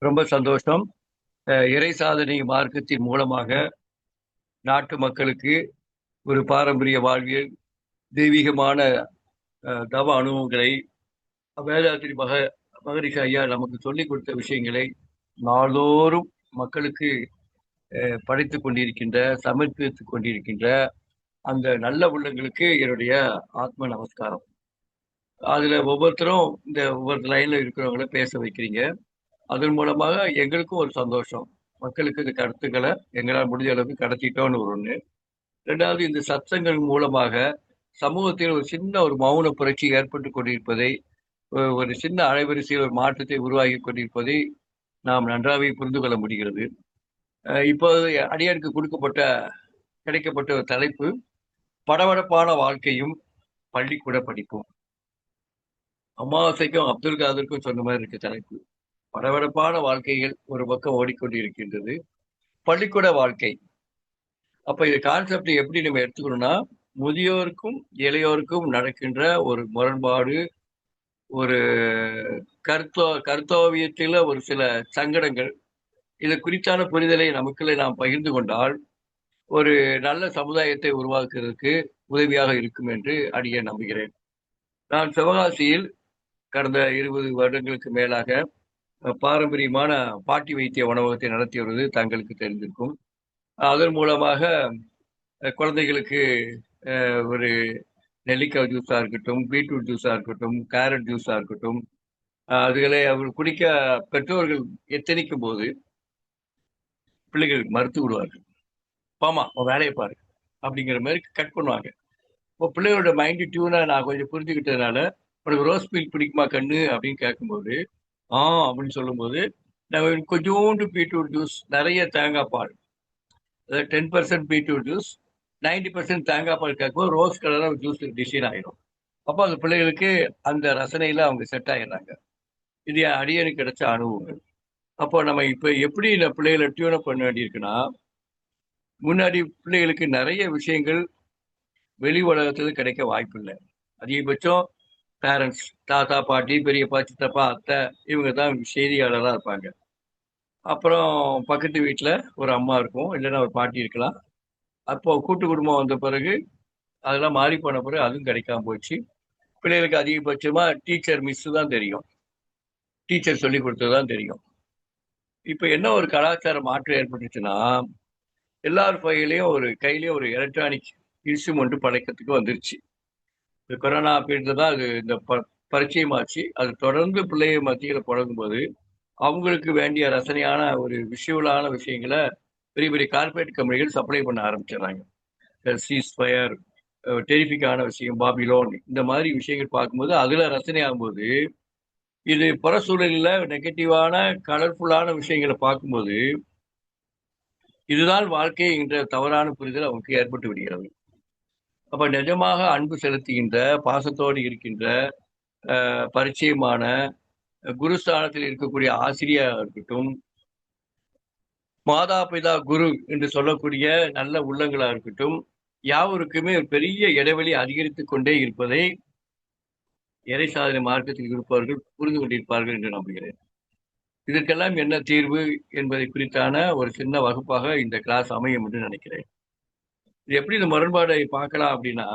ரொம்ப சந்தோஷம். இறை சாதனை மார்க்கத்தின் மூலமாக நாட்டு மக்களுக்கு ஒரு பாரம்பரிய வாழ்வியல், தெய்வீகமான தவ அனுபவங்களை வேதாத்திரி மகரிஷி ஐயா நமக்கு சொல்லிக் கொடுத்த விஷயங்களை நாள்தோறும் மக்களுக்கு படைத்துக் கொண்டிருக்கின்ற, சமர்ப்பித்துக் கொண்டிருக்கின்ற அந்த நல்ல உள்ளங்களுக்கு என்னுடைய ஆத்ம நமஸ்காரம். அதுல ஒவ்வொருத்தரும் இந்த ஒவ்வொரு லைன்ல இருக்கிறவங்கள பேச வைக்கிறீங்க. அதன் மூலமாக எங்களுக்கும் ஒரு சந்தோஷம். மக்களுக்கு இந்த கருத்துக்களை எங்களால் முடிஞ்ச அளவுக்கு கடத்திட்டோம்னு ஒரு ஒண்ணு. 2வது இந்த சத்சங்கள் மூலமாக சமூகத்தில் ஒரு சின்ன ஒரு மௌன புரட்சி ஏற்பட்டுக் கொண்டிருப்பதை, ஒரு சின்ன அலைவரிசையில் ஒரு மாற்றத்தை உருவாகிக் கொண்டிருப்பதை நாம் நன்றாகவே புரிந்து கொள்ள முடிகிறது. இப்போது அடியாருக்கு கிடைக்கப்பட்ட ஒரு தலைப்பு, படபடப்பான வாழ்க்கையும் பள்ளிக்கூட படிப்பும். அமாவாசைக்கும் அப்துல் காதருக்கும் சொன்ன மாதிரி இருக்கு தலைப்பு. படபடப்பான வாழ்க்கைகள் ஒரு பக்கம் ஓடிக்கொண்டிருக்கின்றது. பள்ளிக்கூட வாழ்க்கை. அப்ப இது கான்செப்ட் எப்படி நம்ம எடுத்துக்கணும்னா, முதியோருக்கும் இளையோருக்கும் நடக்கின்ற ஒரு முரண்பாடு, ஒரு கருத்தோவியத்தில ஒரு சில சங்கடங்கள், இது குறித்தான புரிதலை நமக்குள்ளே நாம் பகிர்ந்து கொண்டால், ஒரு நல்ல சமுதாயத்தை உருவாக்குவதற்கு உதவியாக இருக்கும் என்று அடியேன் நம்புகிறேன். நான் சிவகாசியில் கடந்த 20 வருடங்களுக்கு மேலாக பாரம்பரியமான பாட்டி வைத்திய உணவகத்தை நடத்தி வருவது தங்களுக்கு தெரிந்திருக்கும். அதன் மூலமாக குழந்தைகளுக்கு ஒரு நெல்லிக்காய் ஜூஸா இருக்கட்டும், பீட்ரூட் ஜூஸா இருக்கட்டும், கேரட் ஜூஸா இருக்கட்டும், அதுகளை அவர்கள் குடிக்க பெற்றோர்கள் எத்தனிக்கும் போது பிள்ளைகள் மறுத்து விடுவார்கள். "போம்மா உன் வேலையை பாரு" அப்படிங்கிற மாதிரி கட் பண்ணுவாங்க. இப்போ பிள்ளைகளோட மைண்ட் டியூனை நான் கொஞ்சம் புரிஞ்சுக்கிட்டதுனால, "உனக்கு ரோஸ் மில்க் பிடிக்குமா கண்ணு?" அப்படின்னு கேட்கும்போது, "ஆ" அப்படின்னு சொல்லும்போது, நாங்கள் கொஞ்சோண்டு பீட்ரூட் ஜூஸ், நிறைய தேங்காய் பால், அதாவது 10% பீட்ரூட் ஜூஸ், 90% தேங்காய் பால் கேட்கும்போது ரோஸ் கலராக ஜூஸ் டிசைன் ஆயிடும். அப்போ அந்த பிள்ளைகளுக்கு அந்த ரசனையில அவங்க செட் ஆயிடுறாங்க. இது என் அடியனுக்கு கிடைச்ச அனுபவங்கள். அப்போ நம்ம இப்ப எப்படி இந்த பிள்ளைகளை டியூன் பண்ண வேண்டியிருக்குன்னா, முன்னாடி பிள்ளைகளுக்கு நிறைய விஷயங்கள் வெளி உலகத்துல கிடைக்க வாய்ப்பில்லை. அதிகபட்சம் பேரண்ட்ஸ், தாத்தா, பாட்டி, பெரியப்பா, சித்தப்பா, அத்தை, இவங்க தான் செய்தியாளராக இருப்பாங்க. அப்புறம் பக்கத்து வீட்டுல ஒரு அம்மா இருக்கும், இல்லைன்னா ஒரு பாட்டி இருக்கலாம். அப்போ கூட்டு குடும்பம் வந்த பிறகு அதெல்லாம் மாறி போன பிறகு அதுவும் கிடைக்காம போச்சு. பிள்ளைகளுக்கு அதிகபட்சமா டீச்சர், மிஸ் தான் தெரியும். டீச்சர் சொல்லி கொடுத்தது தான் தெரியும். இப்ப என்ன ஒரு கலாச்சார மாற்றம் ஏற்பட்டுச்சுன்னா, எல்லார் கையிலயும் ஒரு எலக்ட்ரானிக் இன்ஸ்ட்ருமெண்ட் பழக்கத்துக்கு வந்துருச்சு. இந்த கொரோனா பீரியட்ல தான் அது இந்த பரிச்சயமாச்சு. அது தொடர்ந்து பிள்ளைய மத்தியில பழகும்போது, அவங்களுக்கு வேண்டிய ரசனையான ஒரு விஷுவலான விஷயங்கள பெரிய பெரிய கார்ப்பரேட் கம்பெனிகள் சப்ளை பண்ண ஆரம்பிச்சிடுறாங்க. சீஸ்ஃபயர், டெரிஃபிக்கான விஷயம், பாபிலோன், இந்த மாதிரி விஷயங்கள் பார்க்கும்போது, அதுல ரசனை ஆகும்போது, இது புற சூழலில் நெகட்டிவான கலர்ஃபுல்லான விஷயங்களை பார்க்கும்போது, இதுதான் வாழ்க்கை என்ற தவறான புரிதல் அவங்களுக்கு ஏற்பட்டு விடுகிறது. அப்ப நிஜமாக அன்பு செலுத்துகின்ற, பாசத்தோடு இருக்கின்ற, பரிச்சயமான, குருஸ்தானத்தில் இருக்கக்கூடிய ஆசிரியரா இருக்கட்டும், மாதா பிதா குரு என்று சொல்லக்கூடிய நல்ல உள்ளங்களா இருக்கட்டும், யாவருக்குமே ஒரு பெரிய இடைவெளி அதிகரித்துக் கொண்டே இருப்பதை இறை சாதனை மார்க்கத்தில் இருப்பவர்கள் புரிந்து கொண்டிருப்பார்கள் என்று நம்புகிறேன். இதற்கெல்லாம் என்ன தீர்வு என்பதை குறித்தான ஒரு சின்ன வகுப்பாக இந்த கிளாஸ் அமையும் என்று நினைக்கிறேன். இது எப்படி இந்த முரண்பாடை பார்க்கலாம் அப்படின்னா,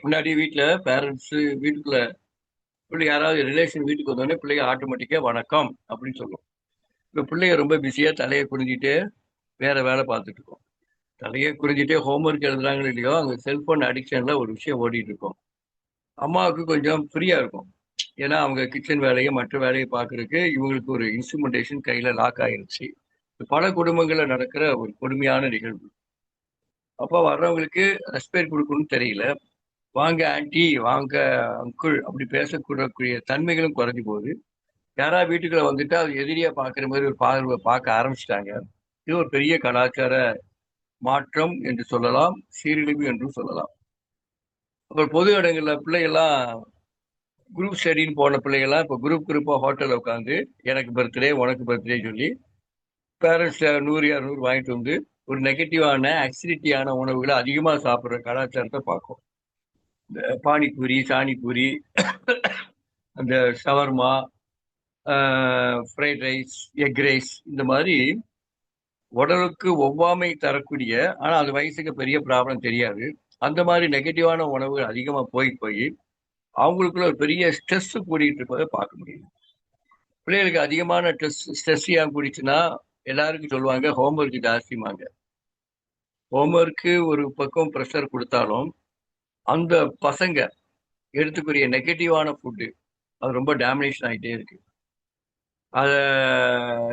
முன்னாடி வீட்டுல பேரண்ட்ஸ் வீட்டுக்குள்ள யாராவது ரிலேஷன் வீட்டுக்கு வந்தோடனே பிள்ளைங்க ஆட்டோமேட்டிக்கா வணக்கம் அப்படின்னு சொல்லும். இப்ப பிள்ளைங்க ரொம்ப பிஸியா தலையை குனிஞ்சிட்டு வேற வேலை பார்த்துட்டு இருக்கோம். தலையை குறிஞ்சிட்டே ஹோம்ஒர்க் எழுதுறாங்களோ இல்லையோ, அங்க செல்போன் அடிக்ஷன்ல ஒரு விஷயம் ஓடிட்டு இருக்கும். அம்மாவுக்கு கொஞ்சம் ஃப்ரீயா இருக்கும். ஏன்னா அவங்க கிச்சன் வேலையை மற்ற வேலையை பார்க்கறதுக்கு இவங்களுக்கு ஒரு இன்ஸ்ட்ருமெண்டேஷன் கையில லாக் ஆயிருச்சு. பல குடும்பங்கள்ல நடக்கிற ஒரு கொடுமையான நிகழ்வு. அப்போ வர்றவங்களுக்கு ரெஸ்பெக்ட் கொடுக்கணும்னு தெரியல. வாங்க ஆன்டி, வாங்க அங்கிள் அப்படி பேசக்கூடக்கூடிய தன்மைகளும் குறைஞ்சு போகுது. யாராவது வீட்டுக்குள்ள வந்துட்டா அது எதிரியா பார்க்குற மாதிரி ஒரு பார்வை பார்க்க ஆரம்பிச்சிட்டாங்க. இது ஒரு பெரிய கலாச்சார மாற்றம் என்று சொல்லலாம், சீரழிவு என்றும் சொல்லலாம். அப்புறம் பொது இடங்கள்ல பிள்ளைகள்லாம் குரூப் ஸ்டடின்னு போன பிள்ளைகள்லாம் இப்போ குரூப்பா ஹோட்டல்ல உட்காந்து எனக்கு பர்த்டே உனக்கு பர்த்டே சொல்லி பேரண்ட்ஸ் 100 200 வாங்கிட்டு வந்து ஒரு நெகட்டிவான அசிடிட்டியான உணவுகளை அதிகமாக சாப்பிட்ற கலாச்சாரத்தை பார்க்கும். இந்த பானிபூரி, சாணிபூரி, அந்த shawarma, fried rice, egg rice இந்த மாதிரி உடலுக்கு ஒவ்வாமை தரக்கூடிய, ஆனா அது வயசுக்கு பெரிய ப்ராப்ளம் தெரியாது. அந்த மாதிரி நெகட்டிவான உணவு அதிகமா போய் போய் அவங்களுக்குள்ள ஒரு பெரிய ஸ்ட்ரெஸ் கூடிட்டு இருப்பதை பார்க்க முடியுது. பிள்ளைகளுக்கு அதிகமான ஸ்ட்ரெஸ் ஏன் கூடிச்சுன்னா, எல்லாருக்கும் சொல்லுவாங்க ஹோம்ஒர்க் ஜாஸ்திம்பாங்க. ஹோம்ஒர்க்கு ஒரு பக்கம் ப்ரெஷர் கொடுத்தாலும், அந்த பசங்க எடுத்துக்கூடிய நெகட்டிவான ஃபுட்டு அது ரொம்ப டாமினேஷன் ஆகிட்டே இருக்கு. அத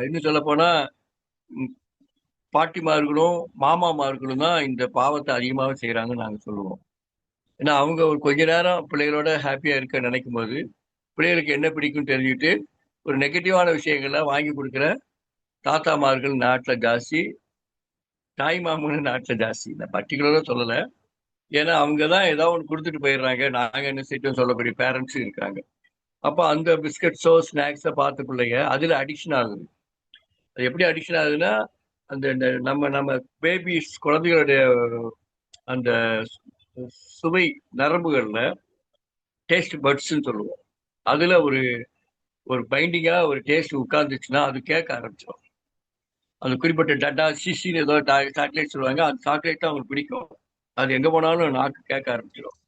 இன்னும் சொல்ல போனா பாட்டிமார்களும் மாமாமார்களும் தான் இந்த பாவத்தை அதிகமாக செய்யறாங்கன்னு நாங்க சொல்லுவோம். ஏன்னா அவங்க ஒரு கொஞ்ச நேரம் பிள்ளைகளோட ஹாப்பியா இருக்க நினைக்கும் போது பிள்ளைகளுக்கு என்ன பிடிக்கும்னு தெரிஞ்சுட்டு ஒரு நெகட்டிவான விஷயங்களை வாங்கி கொடுக்குற தாத்தாமார்கள் நாட்டில் ஜாஸ்தி, தாய் மாமன் நாட்டில் ஜாஸ்தி. நான் பர்டிகுலரா சொல்லலை, ஏன்னா அவங்க தான் ஏதாவது ஒன்று கொடுத்துட்டு போயிடுறாங்க, நாங்கள் என்ன செய்யணும் சொல்லக்கூடிய பேரண்ட்ஸும் இருக்காங்க. அப்போ அந்த பிஸ்கட்ஸோ ஸ்நாக்ஸை பார்த்து பிள்ளைங்க அதில் அடிக்ஷன் ஆகுது. அது எப்படி அடிக்ஷன் ஆகுதுன்னா, அந்த நம்ம நம்ம பேபிஸ் குழந்தைகளுடைய அந்த சுவை நரம்புகள்ல டேஸ்ட் பட்ஸ்ன்னு சொல்லுவோம். அதுல ஒரு ஒரு பைண்டிங்கா ஒரு டேஸ்ட் உட்கார்ந்துச்சுன்னா அது கேட்க ஆரம்பிச்சிடும். அது குறிப்பிட்ட டட்டா சிசின்னு ஏதோ சாக்லேட் சொல்லுவாங்க, அந்த சாக்லேட் தான் அவங்களுக்கு பிடிக்கும். அது எங்க போனாலும் நாக்கு கேட்க ஆரம்பிச்சிடும்.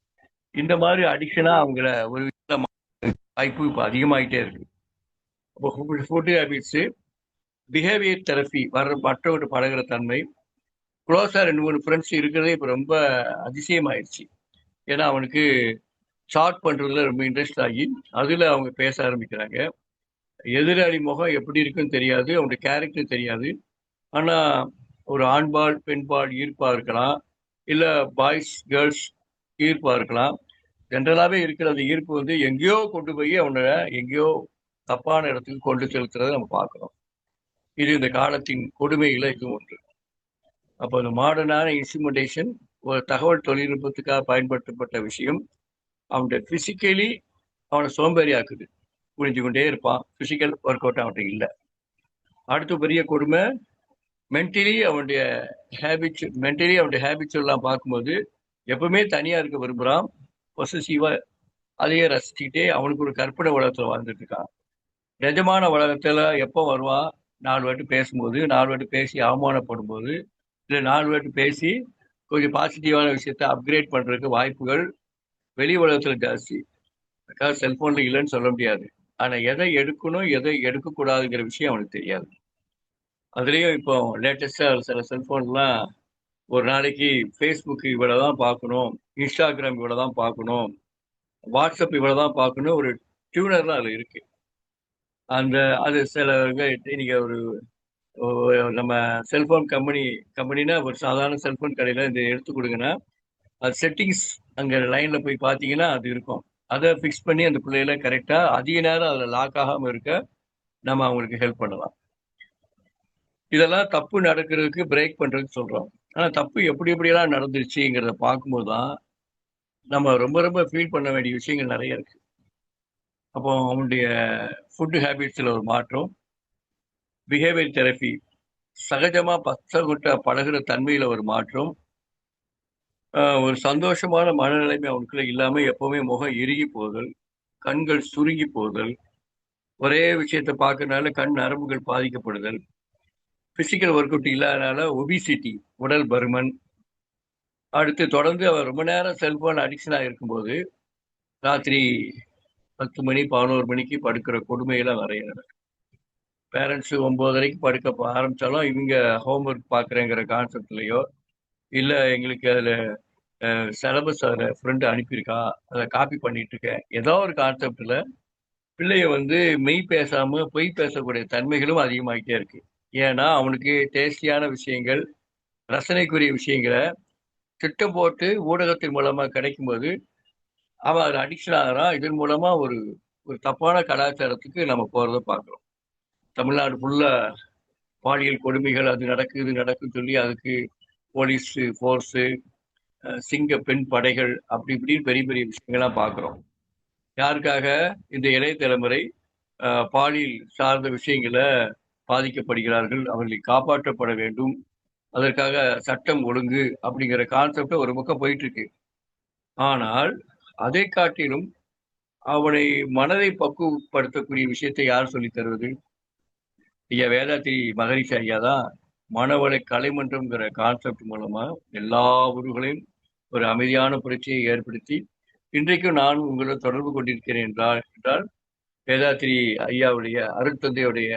இந்த மாதிரி அடிக்ஷனா அவங்கள ஒரு வாய்ப்பு இப்போ அதிகமாயிட்டே இருக்கு. அப்போ ஃபுட் ஹேபிட்ஸ், பிஹேவியர் தெரப்பி வர்ற மற்றவங்க பழகுற தன்மை, க்ளோஸா 2 3 ஃப்ரெண்ட்ஸ் இருக்கிறதே இப்போ ரொம்ப அதிசயமாயிடுச்சு. ஏன்னா அவனுக்கு ஷார்ட் பண்றதுல ரொம்ப இன்ட்ரெஸ்ட் ஆகி அதுல அவங்க பேச ஆரம்பிக்கிறாங்க. எதிராளி முகம் எப்படி இருக்குன்னு தெரியாது, அவனுடைய கேரக்டர் தெரியாது. ஆனா ஒரு ஆண்பால் பெண்பால் ஈர்ப்பா இருக்கலாம், இல்ல பாய்ஸ் கேர்ள்ஸ் ஈர்ப்பா இருக்கலாம். ஜென்ரலாவே இருக்கிற அந்த ஈர்ப்பு வந்து எங்கேயோ கொண்டு போய் அவனை எங்கேயோ தப்பான இடத்துக்கு கொண்டு செலுத்துறதை நம்ம பார்க்கிறோம். இது இந்த காலத்தின் கொடுமைகளை இது ஒன்று. அப்போ இந்த மாடர்னான இன்ஸ்ட்ருமெண்டேஷன் ஒரு தகவல் தொழில்நுட்பத்துக்காக பயன்படுத்தப்பட்ட விஷயம் அவனுடைய பிசிக்கலி அவனை சோம்பேறி ஆக்குது. புரிஞ்சு கொண்டே இருப்பான், பிசிக்கல் ஒர்க் அவுட் அவன்கிட்ட இல்லை. அடுத்த பெரிய கொடுமை மென்டலி அவனுடைய ஹேபிட்ஸ் எல்லாம் பார்க்கும்போது எப்பவுமே தனியா இருக்க விரும்புறான், பொசசிவா அதையே ரசிச்சுக்கிட்டே அவனுக்கு ஒரு கற்பனை உலகத்துல வாழ்ந்துட்டு இருக்கான். நிஜமான உலகத்துல எப்போ வருவான்? 4 வாட்டி பேசும்போது, 4 வாட்டி பேசி அவமானப்படும் போது, இல்லை 4 வாட்டி பேசி கொஞ்சம் பாசிட்டிவான விஷயத்த அப்கிரேட் பண்றதுக்கு வாய்ப்புகள் வெளி உலகத்துல ஜாஸ்தி. செல்போன்ல இல்லைன்னு சொல்ல முடியாது, ஆனா எதை எடுக்கணும் எதை எடுக்கக்கூடாதுங்கிற விஷயம் அவனுக்கு தெரியாது. அதுலயும் இப்போ லேட்டஸ்டா சில செல்போன்லாம் ஒரு நாளைக்கு ஃபேஸ்புக் இவ்வளவுதான் பார்க்கணும், இன்ஸ்டாகிராம் இவ்வளவுதான் பார்க்கணும், வாட்ஸ்அப் இவ்வளவுதான் பார்க்கணும், ஒரு டியூனர்லாம் அதுல இருக்கு. அந்த அது சில நீங்க நம்ம செல்போன் கம்பெனினா ஒரு சாதாரண செல்போன் கடையில இந்த எடுத்து கொடுங்கன்னா அது செட்டிங்ஸ் அங்க லைன்ல போய் பார்த்தீங்கன்னா அது இருக்கும். அதை ஃபிக்ஸ் பண்ணி அந்த பிள்ளைகளை கரெக்டா அதிக நேரம் அதில் லாக் ஆகாம இருக்க நம்ம அவங்களுக்கு ஹெல்ப் பண்ணலாம். இதெல்லாம் தப்பு நடக்கிறதுக்கு பிரேக் பண்றதுக்கு சொல்றோம். ஆனா தப்பு எப்படி எப்படியெல்லாம் நடந்துருச்சுங்கிறத பார்க்கும்போது தான் நம்ம ரொம்ப ரொம்ப ஃபீல் பண்ண வேண்டிய விஷயங்கள் நிறைய இருக்கு. அப்போ அவனுடைய ஃபுட் ஹேபிட்ஸ்ல ஒரு மாற்றம், பிஹேவியர் தெரப்பி சகஜமா பசங்கிட்ட பழகுற தன்மையில ஒரு மாற்றம், ஒரு சந்தோஷமான மனநிலைமை அவனுக்குள்ள இல்லாம எப்பவுமே முகம் இறுகி போதல், கண்கள் சுருங்கி போதல், ஒரே விஷயத்த பார்க்கறதுனால கண் நரம்புகள் பாதிக்கப்படுதல், பிசிக்கல் ஒர்க் அவுட் இல்லாதனால ஒபிசிட்டி உடல் பருமன், அடுத்து தொடர்ந்து அவர் ரொம்ப நேரம் செல்போன் அடிக்ஷனா இருக்கும்போது ராத்திரி 10 மணி 11 மணிக்கு படுக்கிற கொடுமையெல்லாம் நிறைய நடக்கும். பேரண்ட்ஸ் 9:30க்கு படுக்க ஆரம்பிச்சாலும் இவங்க ஹோம்ஒர்க் பார்க்குறேங்கிற கான்செப்ட்லயோ, இல்லை எங்களுக்கு அதில் சிலபஸ் அதில் ஃப்ரெண்டு அனுப்பியிருக்கா அதை காப்பி பண்ணிட்டு இருக்கேன், ஏதோ ஒரு கான்செப்டில் பிள்ளைய வந்து மெய் பேசாம பொய் பேசக்கூடிய தன்மைகளும் அதிகமாகிட்டே இருக்கு. ஏன்னா அவனுக்கு டேஸ்டியான விஷயங்கள், ரசனைக்குரிய விஷயங்களை திட்டம் போட்டு ஊடகத்தின் மூலமா கிடைக்கும்போது அவன் அது அடிக்ஷன் ஆகிறான். இதன் மூலமா ஒரு ஒரு தப்பான கலாச்சாரத்துக்கு நம்ம போறதை பார்க்குறோம். தமிழ்நாடு ஃபுல்லா பாலியல் கொடுமைகள் அது நடக்குது இது நடக்குன்னு சொல்லி அதுக்கு போலீஸ் ஃபோர்ஸு, சிங்க பெண் படைகள் அப்படி இப்படின்னு பெரிய பெரிய விஷயங்கள்லாம் பார்க்குறோம். யாருக்காக? இந்த இளைய தலைமுறை பாலியல் சார்ந்த விஷயங்களை பாதிக்கப்படுகிறார்கள், அவர்களை காப்பாற்றப்பட வேண்டும், அதற்காக சட்டம் ஒழுங்கு அப்படிங்கிற கான்செப்ட் ஒரு பக்கம் போயிட்டு இருக்கு. ஆனால் அதை காட்டிலும் அவனை மனதை பக்குவப்படுத்தக்கூடிய விஷயத்தை யார் சொல்லித் தருவது? ஐயா வேதாத்ரி மகரிஷி ஐயா தான் மனவளை கலைமன்றம்ங்கிற கான்செப்ட் மூலமா எல்லா ஊர்களையும் ஒரு அமைதியான புரட்சியை ஏற்படுத்தி இன்றைக்கும் நான் உங்களோட தொடர்பு கொண்டிருக்கிறேன் என்றால் வேதாத்ரி ஐயாவுடைய அருட்தந்தையுடைய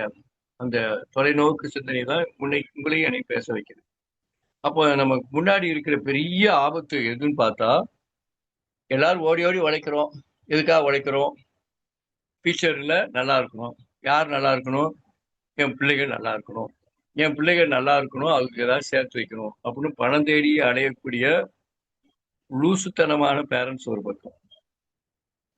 அந்த தொலைநோக்கு சிந்தனை தான் உங்களையும் என்னை பேச வைக்கிறது. அப்போ நமக்கு முன்னாடி இருக்கிற பெரிய ஆபத்து எதுன்னு பார்த்தா, எல்லாரும் ஓடி ஓடி உழைக்கிறோம். எதுக்காக உழைக்கிறோம்? ஃபியூச்சர்ல நல்லா இருக்கணும். யார் நல்லா இருக்கணும்? என் பிள்ளைகள் நல்லா இருக்கணும். என் பிள்ளைகள் நல்லா இருக்கணும், அதுக்கு ஏதாவது சேர்த்து வைக்கணும் அப்படின்னு பணம் தேடி அடையக்கூடிய லூசுத்தனமான பேரண்ட்ஸ் ஒரு பக்கம்.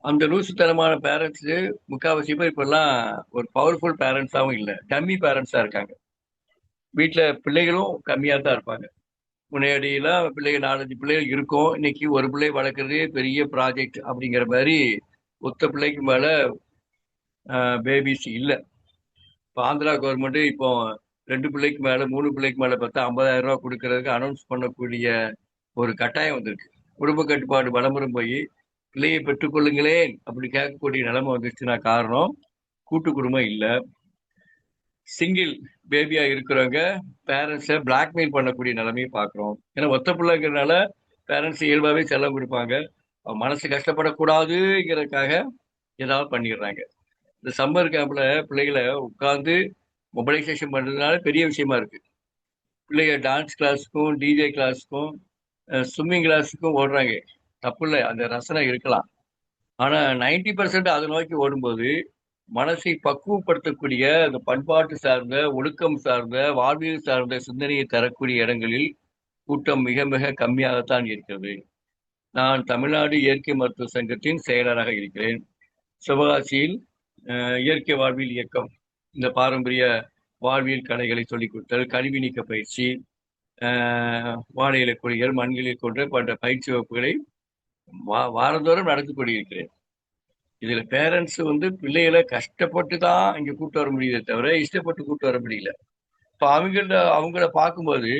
அந்த லூசுத்தனமான பேரண்ட்ஸ் முக்கால்வாசி பேர் இப்பெல்லாம் ஒரு பவர்ஃபுல் பேரண்ட்ஸாகவும் இல்லை, டம்மி பேரண்ட்ஸா இருக்காங்க. வீட்டுல பிள்ளைகளும் கம்மியா தான் இருப்பாங்க. முன்னாடியெல்லாம் பிள்ளைகள் 4-5 பிள்ளைகள் இருக்கும். இன்னைக்கு ஒரு பிள்ளை வளர்க்குறதே பெரிய ப்ராஜெக்ட் அப்படிங்கிற மாதிரி ஒத்த பிள்ளைக்கு மேல பேபிஸ் இல்லை. இப்போ ஆந்திரா கவர்மெண்ட் இப்போ 2 பிள்ளைக்கு மேல 3 பிள்ளைக்கு மேல பார்த்தா 50,000 ரூபாய் கொடுக்கறதுக்கு அனௌன்ஸ் பண்ணக்கூடிய ஒரு கட்டாயம் வந்திருக்கு. குடும்ப கட்டுப்பாடு விளம்பரம் போய் பிள்ளையை பெற்றுக்கொள்ளுங்களேன் அப்படி கேட்கக்கூடிய நிலைமை வந்துச்சுன்னா காரணம் கூட்டு குடும்பம் இல்லை. சிங்கிள் பேபியா இருக்கிறவங்க பேரண்ட்ஸை பிளாக்மெயில் பண்ணக்கூடிய நிலைமையை பார்க்குறோம். ஏன்னா ஒத்த பிள்ளைங்கிறதுனால பேரண்ட்ஸ் இயல்பாகவே செல்லம் கொடுப்பாங்க. மனசு கஷ்டப்படக்கூடாதுங்கிறதுக்காக ஏதாவது பண்ணிடுறாங்க. இந்த சம்மர் கேம்ப்ல பிள்ளைகளை உட்காந்து மொபைலைசேஷன் பண்ணுறதுனால பெரிய விஷயமா இருக்கு. பிள்ளைங்க டான்ஸ் கிளாஸுக்கும் டிஜே கிளாஸுக்கும் ஸ்விம்மிங் கிளாஸுக்கும் ஓடுறாங்க. தப்பு இல்லை, அந்த ரசனை இருக்கலாம். ஆனால் 90% அதை நோக்கி ஓடும்போது மனசை பக்குவப்படுத்தக்கூடிய அந்த பண்பாட்டு சார்ந்த, ஒழுக்கம் சார்ந்த, வாழ்வியல் சார்ந்த சிந்தனையை தரக்கூடிய இடங்களில் கூட்டம் மிக மிக கம்மியாகத்தான் இருக்கிறது. நான் தமிழ்நாடு இயற்கை மருத்துவ சங்கத்தின் செயலராக இருக்கிறேன். சிவகாசியில் இயற்கை வாழ்வியல் இயக்கம், இந்த பாரம்பரிய வாழ்வியல் கலைகளை சொல்லிக் கொடுத்தல், கழிவு நீக்க பயிற்சி, வாழை இலை குழிகள், மண்களை கொன்ற போன்ற பயிற்சி வகுப்புகளை வாரந்தோறும் நடத்தி கொண்டிருக்கிறேன். இதுல பேரண்ட்ஸ் பிள்ளைகளை கஷ்டப்பட்டு தான் இங்க கூட்டு வர முடியுதே தவிர இஷ்டப்பட்டு கூட்டு வர முடியல. இப்போ அவங்கள பார்க்கும்போது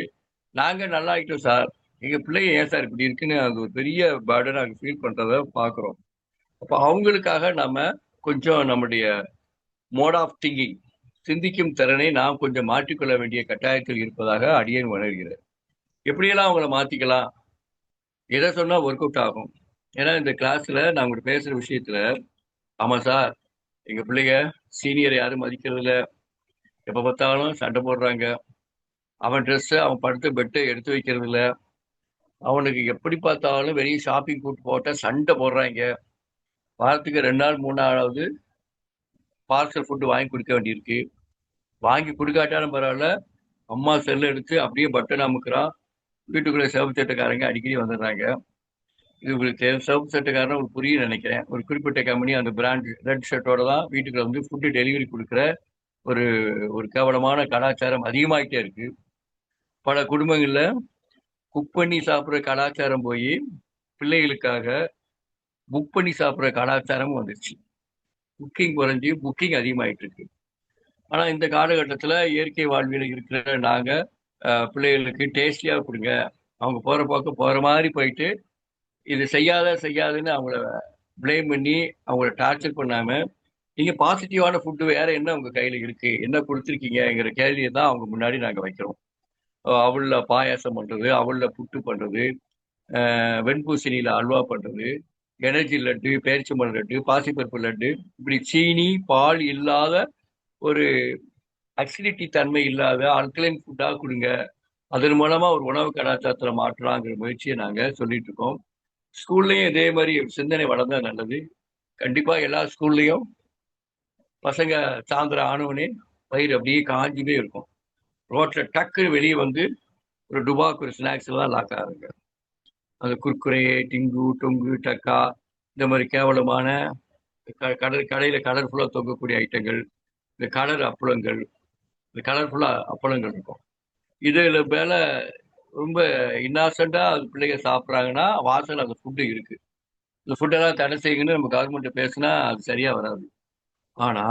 நாங்க நல்லா ஆயிட்டோம் சார், எங்க பிள்ளைங்க ஏன் சார் இப்படி இருக்குன்னு அது ஒரு பெரிய பேர்டன் நாங்கள் ஃபீல் பண்றத பார்க்குறோம். அப்போ அவங்களுக்காக நம்ம கொஞ்சம் நம்முடைய மோட் ஆஃப் திங்கிங், சிந்திக்கும் திறனை நாம் கொஞ்சம் மாற்றிக்கொள்ள வேண்டிய கட்டாயத்தில் இருப்பதாக அடியேன் உணர்கிறேன். எப்படியெல்லாம் அவங்கள மாத்திக்கலாம், எதை சொன்னா ஒர்க் அவுட் ஆகும்? ஏன்னா இந்த கிளாஸ்ல நான் உங்கள்கிட்ட பேசுற விஷயத்துல, ஆமா சார் எங்க பிள்ளைங்க சீனியர் யாரும் மதிக்கிறது இல்ல, எப்ப பார்த்தாலும் சண்டை போடுறாங்க, அவன் ட்ரெஸ் அவன் படுத்த பெட்டை எடுத்து வைக்கிறது இல்ல, அவனுக்கு எப்படி பார்த்தாலும் வெளியே ஷாப்பிங் கூட்டு போட்டா சண்டை போடுறாங்க, வாரத்துக்கு 2 நாள் 3 நாளாவது பார்சல் ஃபுட்டு வாங்கி கொடுக்க வேண்டியிருக்கு, வாங்கி கொடுக்காட்டாலும் பரவாயில்ல அம்மா செல்ல எடுத்து அப்படியே பட்டன் அமுக்குறான், வீட்டுக்குள்ள சிவப்பு சட்டக்காரங்க அடிக்கடி வந்துடுறாங்க. இது உங்களுக்கு சிவப்பு சட்டக்காரன் உங்களுக்கு புரியும் நினைக்கிறேன். ஒரு குறிப்பிட்ட கம்பெனி அந்த பிராண்ட் ரெட் ஷர்ட்டோட தான் வீட்டுக்குள்ள ஃபுட்டு டெலிவரி கொடுக்குற ஒரு ஒரு கேவலமான கலாச்சாரம் அதிகமாகிட்டே இருக்கு. பல குடும்பங்கள்ல குக் பண்ணி சாப்பிட்ற கலாச்சாரம் போய் பிள்ளைகளுக்காக புக் பண்ணி சாப்பிட்ற கலாச்சாரமும் வந்துருச்சு. குக்கிங் குறைஞ்சி புக்கிங் அதிகமாயிட்டு இருக்கு. ஆனா இந்த காலகட்டத்தில் இயற்கை வாழ்வியல் இருக்கிற நாங்க பிள்ளைகளுக்கு டேஸ்டியா கொடுங்க, அவங்க போற போக்க போற மாதிரி போயிட்டு இது செய்யாதுன்னு அவங்கள பிளேம் பண்ணி அவங்கள டார்ச்சர் பண்ணாம, நீங்க பாசிட்டிவான ஃபுட்டு வேற என்ன உங்க கையில இருக்கு, என்ன கொடுத்துருக்கீங்கிற கேள்வியை தான் அவங்க முன்னாடி நாங்க வைக்கிறோம். அவள்ல பாயாசம் பண்றது, அவள்ல புட்டு பண்றது, வெண்பூசணியில அல்வா பண்றது, எனர்ஜி லட்டு, பேரிச்சம்பழம் லட்டு, பாசிப்பருப்பு லட்டு, இப்படி சீனி பால் இல்லாத ஒரு அசிடிட்டி தன்மை இல்லாத அல்கலைன் ஃபுட்டா கொடுங்க, அதன் மூலமா ஒரு உணவு கலாச்சாரத்துல மாற்றலாங்கிற முயற்சியை நாங்க சொல்லிட்டு இருக்கோம். ஸ்கூல்லையும் இதே மாதிரி சிந்தனை வளர்ந்தா நல்லது. கண்டிப்பா எல்லா ஸ்கூல்லையும் பசங்க சாயந்தரம் ஆனவனே வயிறு அப்படியே காஞ்சிவே இருக்கும். ரோட்ல டக்கு வெளியே ஒரு டுபாக் ஒரு ஸ்நாக்ஸ் எல்லாம் லாக் ஆகுங்க. அந்த குர்குரே, டிங்கு, டொங்கு, டக்கா, இந்த மாதிரி கேவலமான கடையில கலர்ஃபுல்லா தொங்கக்கூடிய ஐட்டங்கள், இந்த கலர் அப்பளங்கள், இந்த கலர்ஃபுல்லா அப்பளங்கள் இருக்கும். இதுல மேல ரொம்ப இன்னசென்டா அது பிள்ளைங்க சாப்பிட்றாங்கன்னா வாசல் அந்த ஃபுட்டு இருக்கு. இந்த ஃபுட்டெல்லாம் தடை செய்யுங்கன்னு நம்ம கவர்மெண்ட் பேசினா அது சரியா வராது. ஆனா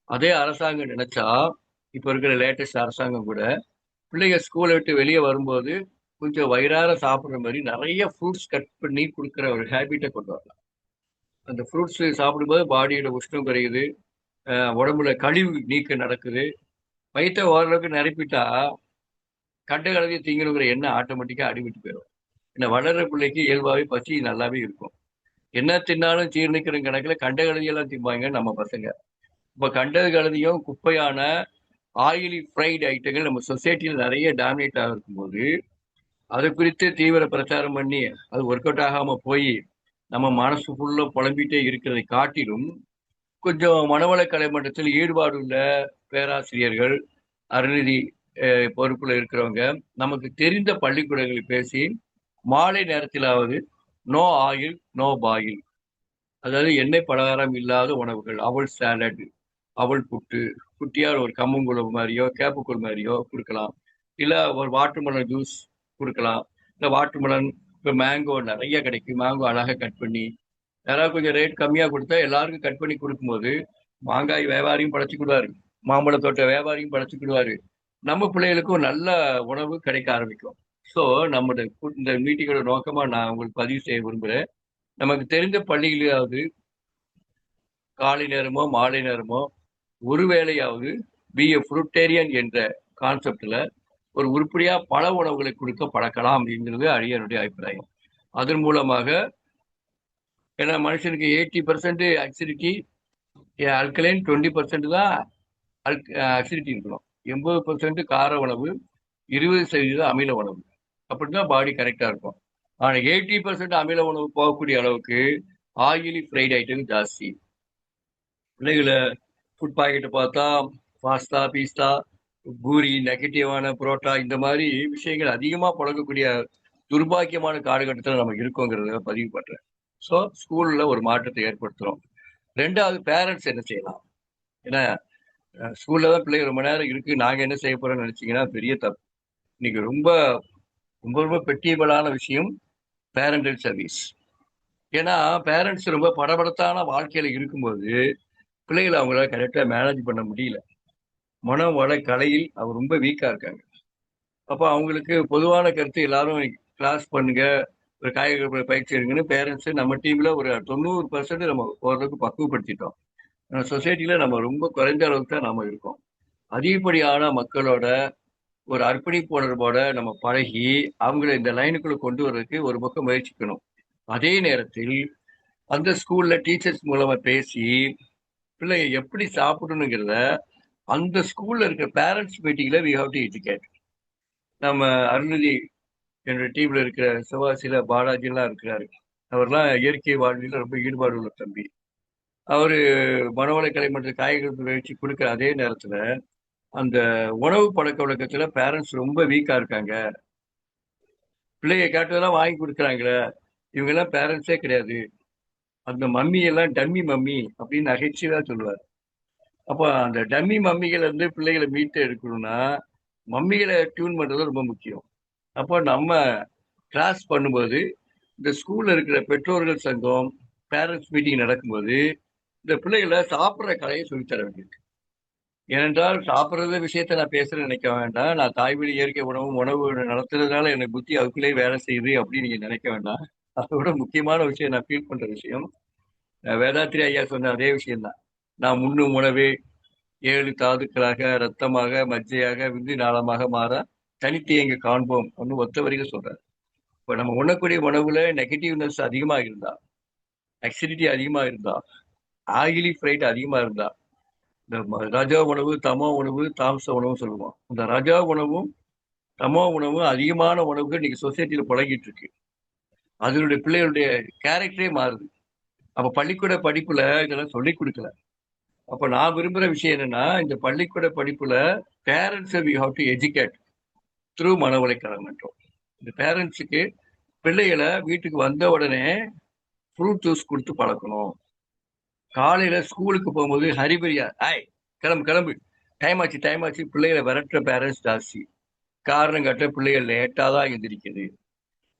அதே அரசாங்கம் நினைச்சா, இப்ப இருக்கிற லேட்டஸ்ட் அரசாங்கம் கூட பிள்ளைங்க ஸ்கூலை விட்டு வெளியே வரும்போது கொஞ்சம் வயிறார சாப்பிட்ற மாதிரி நிறைய ஃப்ரூட்ஸ் கட் பண்ணி கொடுக்குற ஒரு ஹேபிட்டை கொண்டு வரலாம். அந்த ஃப்ரூட்ஸ் சாப்பிடும்போது பாடியோட உஷ்ணம் குறையுது, உடம்புல கழிவு நீக்கம் நடக்குது. வயிற்ற ஓரளவுக்கு நிரப்பிட்டா கண்ட கலவையை திங்கணுங்கிற எண்ணம் ஆட்டோமேட்டிக்கா அடிவிட்டு போயிடும். ஏன்னா வளர்ற பிள்ளைக்கு இயல்பாவே பசி நல்லாவே இருக்கும். என்ன தின்னாலும் ஜீரணிக்கிற கணக்குல கண்ட கலவையெல்லாம் திம்பாங்க நம்ம பசங்க. இப்ப கண்டது கலவையும் குப்பையான ஆயிலி ஃப்ரைடு ஐட்டங்கள் நம்ம சொசைட்டில நிறைய டாமினேட் ஆகிருக்கும்போது அது குறித்து தீவிர பிரச்சாரம் பண்ணி அது ஒர்க் அவுட் ஆகாம போய் நம்ம மனசு ஃபுல்லா புலம்பிட்டே இருக்கிறதை காட்டிலும் கொஞ்சம் மனவள கலைமன்றத்தில் ஈடுபாடு உள்ள பேராசிரியர்கள், அறநிதி பொறுப்புல இருக்கிறவங்க நமக்கு தெரிந்த பள்ளிக்கூடங்களில் பேசி மாலை நேரத்திலாவது நோ ஆயில் நோ பாயில், அதாவது எண்ணெய் பலகாரம் இல்லாத உணவுகள், அவல் சாலட், அவல் புட்டு, குட்டியார் ஒரு கம்மங்குழம்பு மாதிரியோ கேப்பக்கூழ் மாதிரியோ கொடுக்கலாம். இல்ல ஒரு வாட்டர்மெலன் ஜூஸ் கொடுக்கலாம். இல்ல வாட்டர்மெலன், இப்ப மேங்கோ நிறைய கிடைக்கும், மேங்கோ அழகா கட் பண்ணி யாராவது கொஞ்சம் ரேட் கம்மியா கொடுத்தா எல்லாருக்கும் கட் பண்ணி கொடுக்கும்போது மாங்காய் வியாபாரியும் படைச்சுக்கிடுவாரு, மாம்பழ தோட்ட வியாபாரியும் படைச்சுக்கிடுவாரு, நம்ம பிள்ளைகளுக்கும் நல்ல உணவு கிடைக்க ஆரம்பிக்கும். ஸோ நம்முடைய இந்த மீட்டிங்கோட நோக்கமா நான் உங்களுக்கு பதிவு செய்ய விரும்புறேன். நமக்கு தெரிந்த பள்ளிகளாவது காலை நேரமோ மாலை நேரமோ ஒரு வேளையாவது பி எ ஃப்ரூட்டேரியன் என்ற கான்செப்ட்ல ஒரு உருப்படியா பல உணவுகளை கொடுக்க பழக்கலாம் அப்படிங்கிறது அடியனுடைய அபிப்பிராயம். அதன் மூலமாக, ஏன்னா மனுஷனுக்கு 80% அசிடிட்டி அல்கலைன், 20% தான் அசிடிட்டி இருக்கணும். 80% கார உணவு, 20% அமில உணவு. அப்படிதான் பாடி கரெக்டா இருக்கும். ஆனா 80% அமில உணவு போகக்கூடிய அளவுக்கு ஆயிலி ஃப்ரைட் ஐட்டம் ஜாஸ்தி. பிள்ளைகளை ஃபுட் பாக்கெட்டை பார்த்தா பாஸ்தா, பீஸ்தா, பூரி, நெகட்டிவான புரோட்டா, இந்த மாதிரி விஷயங்கள் அதிகமா புழங்கக்கூடிய துர்பாக்கியமான காலகட்டத்தில் நம்ம இருக்கோங்கிறத பதிவு பண்றேன். ஸோ ஸ்கூல்ல ஒரு மாற்றத்தை ஏற்படுத்துறோம். ரெண்டாவது, பேரண்ட்ஸ் என்ன செய்யலாம்? ஏன்னா ஸ்கூல்ல தான் பிள்ளைங்க ரொம்ப நேரம் இருக்கு, நாங்க என்ன செய்ய போறோம்னு நினைச்சீங்கன்னா பெரிய தப்பு. இன்னைக்கு ரொம்ப ரொம்ப ரொம்ப பெட்டியபிளான விஷயம் பேரண்டல் சர்வீஸ். ஏன்னா பேரண்ட்ஸ் ரொம்ப படபடத்தான வாழ்க்கையில இருக்கும்போது பிள்ளைகளை அவங்களால கரெக்டா மேனேஜ் பண்ண முடியல. மன வள கலையில் அவங்க ரொம்ப வீக்கா இருக்காங்க. அப்போ அவங்களுக்கு பொதுவான கருத்து எல்லாரும் கிளாஸ் பண்ணுங்க, ஒரு காய்கறி பயிற்சி எடுங்கன்னு பேரண்ட்ஸ் நம்ம டீம்ல ஒரு 90% நம்ம ஓரளவுக்கு பக்குவப்படுத்திட்டோம். சொசைட்டில நம்ம ரொம்ப குறைந்த அளவுக்கு தான் நாம இருக்கோம். அதிகப்படியான மக்களோட ஒரு அர்ப்பணிப்பு உணர்வோட நம்ம பழகி அவங்கள இந்த லைனுக்குள்ள கொண்டு வர்றதுக்கு ஒரு பக்கம் முயற்சிக்கணும். அதே நேரத்தில் அந்த ஸ்கூல்ல டீச்சர்ஸ் மூலமா பேசி பிள்ளைங்க எப்படி சாப்பிடணுங்கிறத அந்த ஸ்கூல்ல இருக்கிற பேரண்ட்ஸ் மீட்டிங்ல வி ஹவ் டு எஜுகேட். நம்ம அருள்நிதி என்னோட டீம்ல இருக்கிற சிவாசில பாலாஜி எல்லாம் இருக்கிறாரு. அவர்லாம் இயற்கை வாழ்வியல ரொம்ப ஈடுபாடு உள்ள தம்பி. அவரு மனவள கலைமன்ற காய்கறி பயிற்சி கொடுக்குற அதே நேரத்துல அந்த உணவு பழக்க வழக்கத்துல பேரண்ட்ஸ் ரொம்ப வீக்கா இருக்காங்க, பிள்ளைய கேட்டதெல்லாம் வாங்கி கொடுக்குறாங்களே, இவங்க எல்லாம் பேரண்ட்ஸே கிடையாது, அந்த மம்மி எல்லாம் டம்மி மம்மி அப்படின்னு நகைச்சுவையா சொல்லுவார். அப்போ அந்த டம்மி மம்மிகளை இருந்து பிள்ளைகளை மீட்டு எடுக்கணும்னா மம்மிகளை டியூன் பண்றது ரொம்ப முக்கியம். அப்போ நம்ம கிளாஸ் பண்ணும்போது இந்த ஸ்கூல்ல இருக்கிற பெற்றோர்கள் சங்கம் பேரண்ட்ஸ் மீட்டிங் நடக்கும்போது இந்த பிள்ளைகளை சாப்பிட்ற கலையை சொல்லித்தர வேண்டியது. ஏனென்றால் சாப்பிட்றத விஷயத்த நான் பேசுறேன்னு நினைக்க வேண்டாம். நான் தாய்வழி இயற்கை உணவு நடத்துறதுனால எனக்கு புத்தி அதுக்குள்ளேயே வேலை செய்யுது அப்படின்னு நீங்க நினைக்க வேண்டாம். அதோட முக்கியமான விஷயம், நான் ஃபீல் பண்ற விஷயம், வேதாத்திரி ஐயா சொன்ன அதே விஷயம்தான். நான் உண்ணும் உணவே 7 தாதுக்களாக ரத்தமாக மஜ்ஜையாக விந்து நாளமாக மாற தனித்து எங்க காண்போம் அப்படின்னு ஒத்த வரிகள் சொல்றாரு. இப்ப நம்ம உண்ணக்கூடிய உணவுல நெகட்டிவ்னஸ் அதிகமா இருந்தா, அசிடிட்டி அதிகமா இருந்தா, ஆயிலி ஃப்ரைட் அதிகமா இருந்தா, இந்த ரஜா உணவு, தமோ உணவு, தாமச உணவு சொல்லுவோம். இந்த ரஜா உணவும் தமோ உணவும் அதிகமான உணவுகள் இன்னைக்கு சொசைட்டில புழங்கிட்டு இருக்கு. அதனுடைய பிள்ளைகளுடைய கேரக்டரே மாறுது. அப்ப பள்ளிக்கூட படிப்புல இதெல்லாம் சொல்லி கொடுக்கல. அப்ப நான் விரும்புற விஷயம் என்னன்னா, இந்த பள்ளிக்கூட படிப்புல parents we have to educate through மனவளை கலமன்றம். இந்த பேரண்ட்ஸுக்கு பிள்ளைகளை வீட்டுக்கு வந்த உடனே ஃப்ரூட் ஜூஸ் கொடுத்து பழக்கணும். காலையில ஸ்கூலுக்கு போகும்போது ஹரிபரியா, ஆய் கிளம்பு கிளம்பு, டைம் ஆச்சு பிள்ளைகளை விரட்டுற பேரண்ட்ஸ் ஜாஸ்தி. காரணம் கட்ட பிள்ளைகள் லேட்டா தான் எந்திரிக்குது.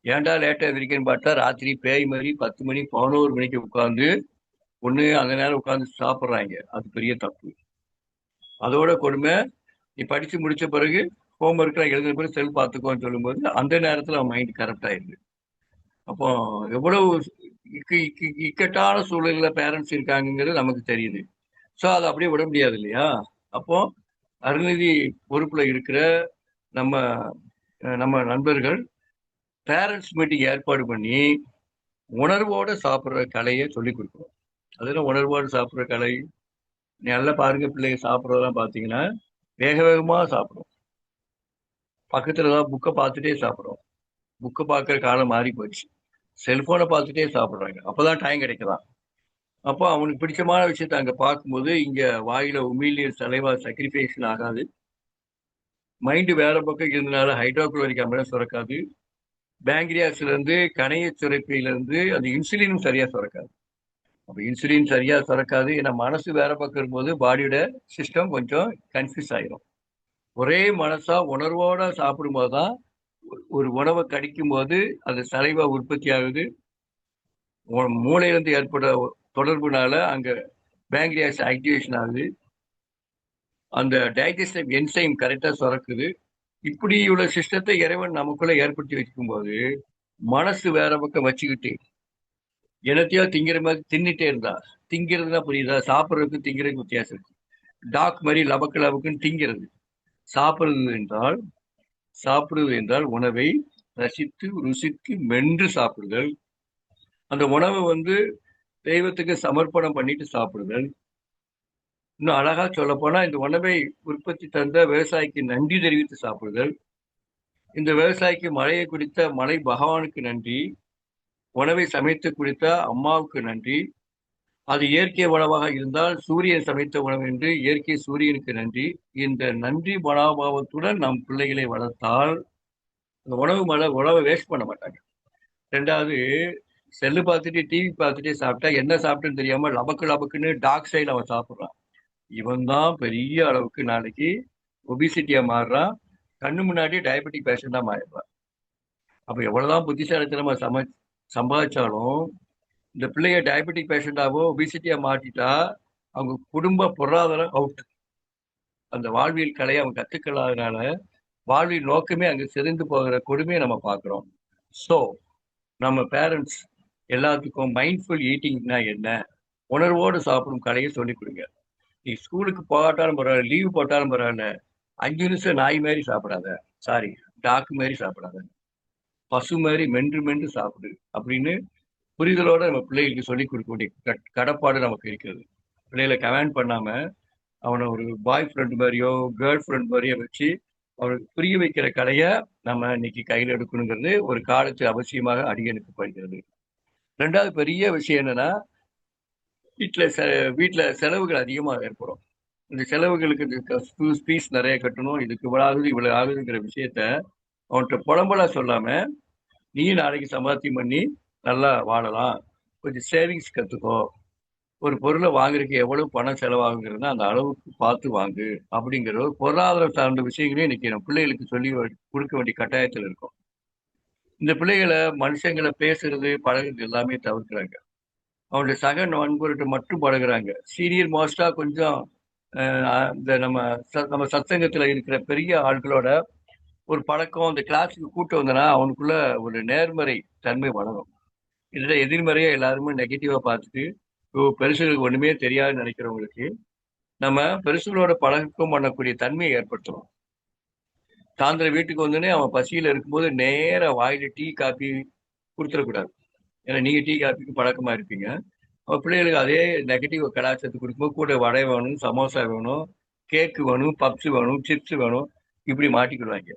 ஏன்டா லேட்டா எந்திரிக்கன்னு பார்த்தா ராத்திரி பேய் மாதிரி 10 மணி 11 மணிக்கு உட்காந்து ஒண்ணு அந்த நேரம் உட்காந்து சாப்பிட்றாங்க. அது பெரிய தப்பு. அதோட கொடுமை, நீ படிச்சு முடிச்ச பிறகு ஹோம்ஒர்க்லாம் எழுதின பிறகு செல் பார்த்துக்கோன்னு சொல்லும்போது அந்த நேரத்தில் அவன் மைண்ட் கரெக்ட் ஆயிடுது. அப்போ எவ்வளவு இக்கட்டான சூழலில் பேரண்ட்ஸ் இருக்காங்கிறது நமக்கு தெரியுது. ஸோ அதை அப்படியே விட முடியாது இல்லையா? அப்போ அருள்நிதி பொறுப்புல இருக்கிற நம்ம நம்ம நண்பர்கள் பேரண்ட்ஸ் மீட்டிங் ஏற்பாடு பண்ணி உணர்வோட சாப்பிட்ற கலையை சொல்லி கொடுக்கணும். அதில் உணர்வோடு சாப்பிட்ற கலை நல்லா பாருங்க, பிள்ளைங்க சாப்பிட்றதெல்லாம் பார்த்தீங்கன்னா வேக வேகமாக சாப்பிடும். பக்கத்துல தான் புக்கை பார்த்துட்டே சாப்பிடும். புக்கை பார்க்குற காலம் மாறி போச்சு. செல்போனை பார்த்துட்டே சாப்பிட்றாங்க. அப்போதான் டைம் கிடைக்கலாம். அப்போ அவனுக்கு பிடிச்சமான விஷயத்த அங்கே பார்க்கும்போது இங்கே வாயில உமிழ்நீர் சலைவா சக்ரிஃபைஷன் ஆகாது. மைண்டு வேற பக்கம் இருந்தனால ஹைட்ரோகுளோரிக் அமிலம் சுரக்காது. பேங்க்ரியாஸ்ல இருந்து கணைய சுரப்பியில இருந்து அந்த இன்சுலினும் சரியா சுரக்காது. அப்போ இன்சுலின் சரியா சுரக்காது. ஏன்னா மனசு வேற பக்கம் இருக்கும்போது பாடியோட சிஸ்டம் கொஞ்சம் கன்ஃபியூஸ் ஆயிரும். ஒரே மனசா உணர்வோட சாப்பிடும்போது தான் ஒரு உணவை கடிக்கும் போது அது சலைவா உற்பத்தி ஆகுது. மூளையிலிருந்து ஏற்பட தொடர்புனால அங்க பேங்க்ரியாஸ் ஆக்டிவேஷன் ஆகுது. அந்த டைஜஸ்டிவ் என்சைம் கரெக்டா சுரக்குது. இப்படி உள்ள சிஸ்டத்தை இறைவன் நமக்குள்ள ஏற்படுத்தி வச்சுக்கும் போது மனசு வேற பக்கம் வச்சுக்கிட்டு என்னத்தையோ திங்கிற மாதிரி தின்னுட்டே இருந்தா, திங்கிறதுனா புரியுதா? சாப்பிட்றதுக்கு திங்கிறதுக்கு வித்தியாசம் இருக்கு. டாக் மாதிரி லபக்கு லபக்குன்னு திங்கிறது. சாப்பிடுவது என்றால் சாப்பிடுவது என்றால் உணவை ரசித்து ருசித்து மென்று சாப்பிடுதல். அந்த உணவை தெய்வத்துக்கு சமர்ப்பணம் பண்ணிட்டு சாப்பிடுதல். இன்னும் அழகா சொல்ல போனா இந்த உணவை உற்பத்தி தந்த விவசாயிக்கு நன்றி தெரிவித்து சாப்பிடுதல். இந்த விவசாயிக்கு மழையை குடித்த மலை பகவானுக்கு நன்றி, உணவை சமைத்து குடித்த அம்மாவுக்கு நன்றி. அது இயற்கை உணவாக இருந்தால் சூரியன் சமைத்த உணவு என்று இயற்கை சூரியனுக்கு நன்றி. இந்த நன்றி மனோபாவத்துடன் நம் பிள்ளைகளை வளர்த்தால் அந்த உணவை வேஸ்ட் பண்ண மாட்டாங்க. ரெண்டாவது, செல்லு பார்த்துட்டு டிவி பார்த்துட்டே சாப்பிட்டா என்ன சாப்பிட்டுன்னு தெரியாம லபக்கு லபக்குன்னு டாக் ஸ்டைல் அவன் சாப்பிட்றான். இவன் தான் பெரிய அளவுக்கு நாளைக்கு ஒபிசிட்டியா மாறுறான். கண்ணு முன்னாடி டயபெட்டிக் பேஷண்டா மாறிடுறான். அப்ப எவ்வளவுதான் புத்திசாலித்தனமா சம்பாதிச்சாலும் இந்த பிள்ளைய டயபெட்டிக் பேஷண்டாவோ ஒபிசிட்டியா மாட்டிட்டா அவங்க குடும்ப பொருளாதாரம் அவுட். அந்த வாழ்வியல் கலையை அவன் கத்துக்கலாதனால வாழ்வியல் நோக்கமே அங்க சிதைந்து போகிற கொடுமையை நம்ம பார்க்கிறோம். ஸோ நம்ம பேரண்ட்ஸ் எல்லாத்துக்கும் மைண்ட்ஃபுல் ஈட்டிங்னா என்ன, உணர்வோடு சாப்பிடும் கலையை சொல்லிக் கொடுங்க. நீ ஸ்கூலுக்கு போகாட்டாலும் பரவாயில்ல, லீவு போட்டாலும் பரவாயில்ல, 5 நிமிஷம் நாய் மாதிரி சாப்பிடாத, சாரி டாக்கு மாதிரி சாப்பிடாத, பசு மாதிரி மென்று மென்று சாப்பிடு அப்படின்னு புரிதலோட நம்ம பிள்ளைகளுக்கு சொல்லிக் கொடுக்க வேண்டிய கடப்பாடு நமக்கு இருக்கிறது. பிள்ளைகளை கமெண்ட் பண்ணாம அவனை ஒரு பாய் ஃப்ரெண்ட் மாதிரியோ கேர்ள் ஃப்ரெண்ட் மாதிரியோ வச்சு அவனுக்கு புரிய வைக்கிற கலையை நம்ம இன்னைக்கு கையில் எடுக்கணுங்கிறது ஒரு காலத்து அவசியமாக அடியெடுக்கப்படுகிறது. ரெண்டாவது பெரிய விஷயம் என்னன்னா, வீட்டில் செலவுகள் அதிகமாக ஏற்படும். இந்த செலவுகளுக்கு ஃபீஸ் நிறைய கட்டணும், இதுக்கு இவ்வளவு ஆகுதுங்கிற விஷயத்த அவன்கிட்ட புலம்பலா சொல்லாம, நீ நாளைக்கு சம்பாத்தியம் பண்ணி நல்லா வாழலாம், கொஞ்சம் சேவிங்ஸ் கத்துக்கோ, ஒரு பொருளை வாங்குறதுக்கு எவ்வளவு பணம் செலவாகுங்கிறதுனா அந்த அளவுக்கு பார்த்து வாங்கு அப்படிங்கிற ஒரு பொருளாதாரம் சார்ந்த விஷயங்களையும் இன்னைக்கு நம்ம பிள்ளைகளுக்கு சொல்லி கொடுக்க வேண்டிய கட்டாயத்தில் இருக்கும். இந்த பிள்ளைகளை மனுஷங்களை பேசுறது பழகுறது எல்லாமே தவிர்க்கிறாங்க. அவனுடைய சக நண்பர்கிட்ட மட்டும் பழகுறாங்க. சீனியர் மோஸ்டா கொஞ்சம் இந்த நம்ம சத்சங்கத்துல இருக்கிற பெரிய ஆட்களோட ஒரு பழக்கம், இந்த கிளாஸுக்கு கூட்டு வந்தனா அவனுக்குள்ள ஒரு நேர்மறை தன்மை வளரும். இதுல எதிர்மறையா எல்லாருமே நெகட்டிவா பார்த்துட்டு பெருசுகளுக்கு ஒண்ணுமே தெரியாதுன்னு நினைக்கிறவங்களுக்கு நம்ம பெருசுகளோட பழக்கம் பண்ணக்கூடிய தன்மையை ஏற்படுத்தணும். சாயந்தரம் வீட்டுக்கு வந்தோடனே அவன் பசியில இருக்கும்போது நேர வாயில டீ காப்பி கொடுத்துடக்கூடாது. ஏன்னா நீங்க டீ காப்பிக்கு பழக்கமா இருப்பீங்க. அவன் பிள்ளைகளுக்கு அதே நெகட்டிவ் கலாச்சாரத்தை கொடுக்கும்போது கூட வடை வேணும், சமோசா வேணும், கேக்கு வேணும், பப்ஸ் வேணும், சிப்ஸ் வேணும், இப்படி மாட்டிக்கிடுவாங்க.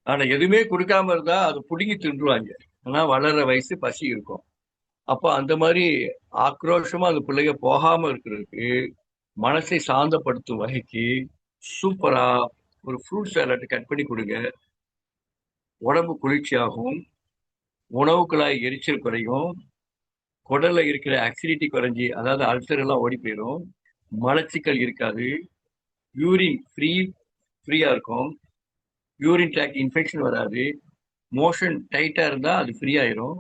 ஆனா எதுவுமே கொடுக்காம இருந்தா அது புடுங்கி தின்றுவாங்க. ஆனா வளர்ற வயசு பசி இருக்கும். அப்போ அந்த மாதிரி ஆக்ரோஷமா அந்த பிள்ளைங்க போகாம இருக்கிறதுக்கு மனசை சாந்தப்படுத்தும் வகைக்கு சூப்பரா ஒரு ஃப்ரூட் சாலட் கட் பண்ணி கொடுங்க. உடம்பு குளிர்ச்சியாகும், உணவு குழாய் எரிச்சல் குறையும், குடல்ல இருக்கிற அசிடிட்டி குறைஞ்சி, அதாவது அல்சர் எல்லாம் ஓடி போயிடும், மலச்சிக்கல் இருக்காது, யூரின் ஃப்ரீயா இருக்கும், யூரின் ட்ராக் இன்ஃபெக்ஷன் வராது, மோஷன் டைட்டா இருந்தா அது ஃப்ரீ ஆயிரும்.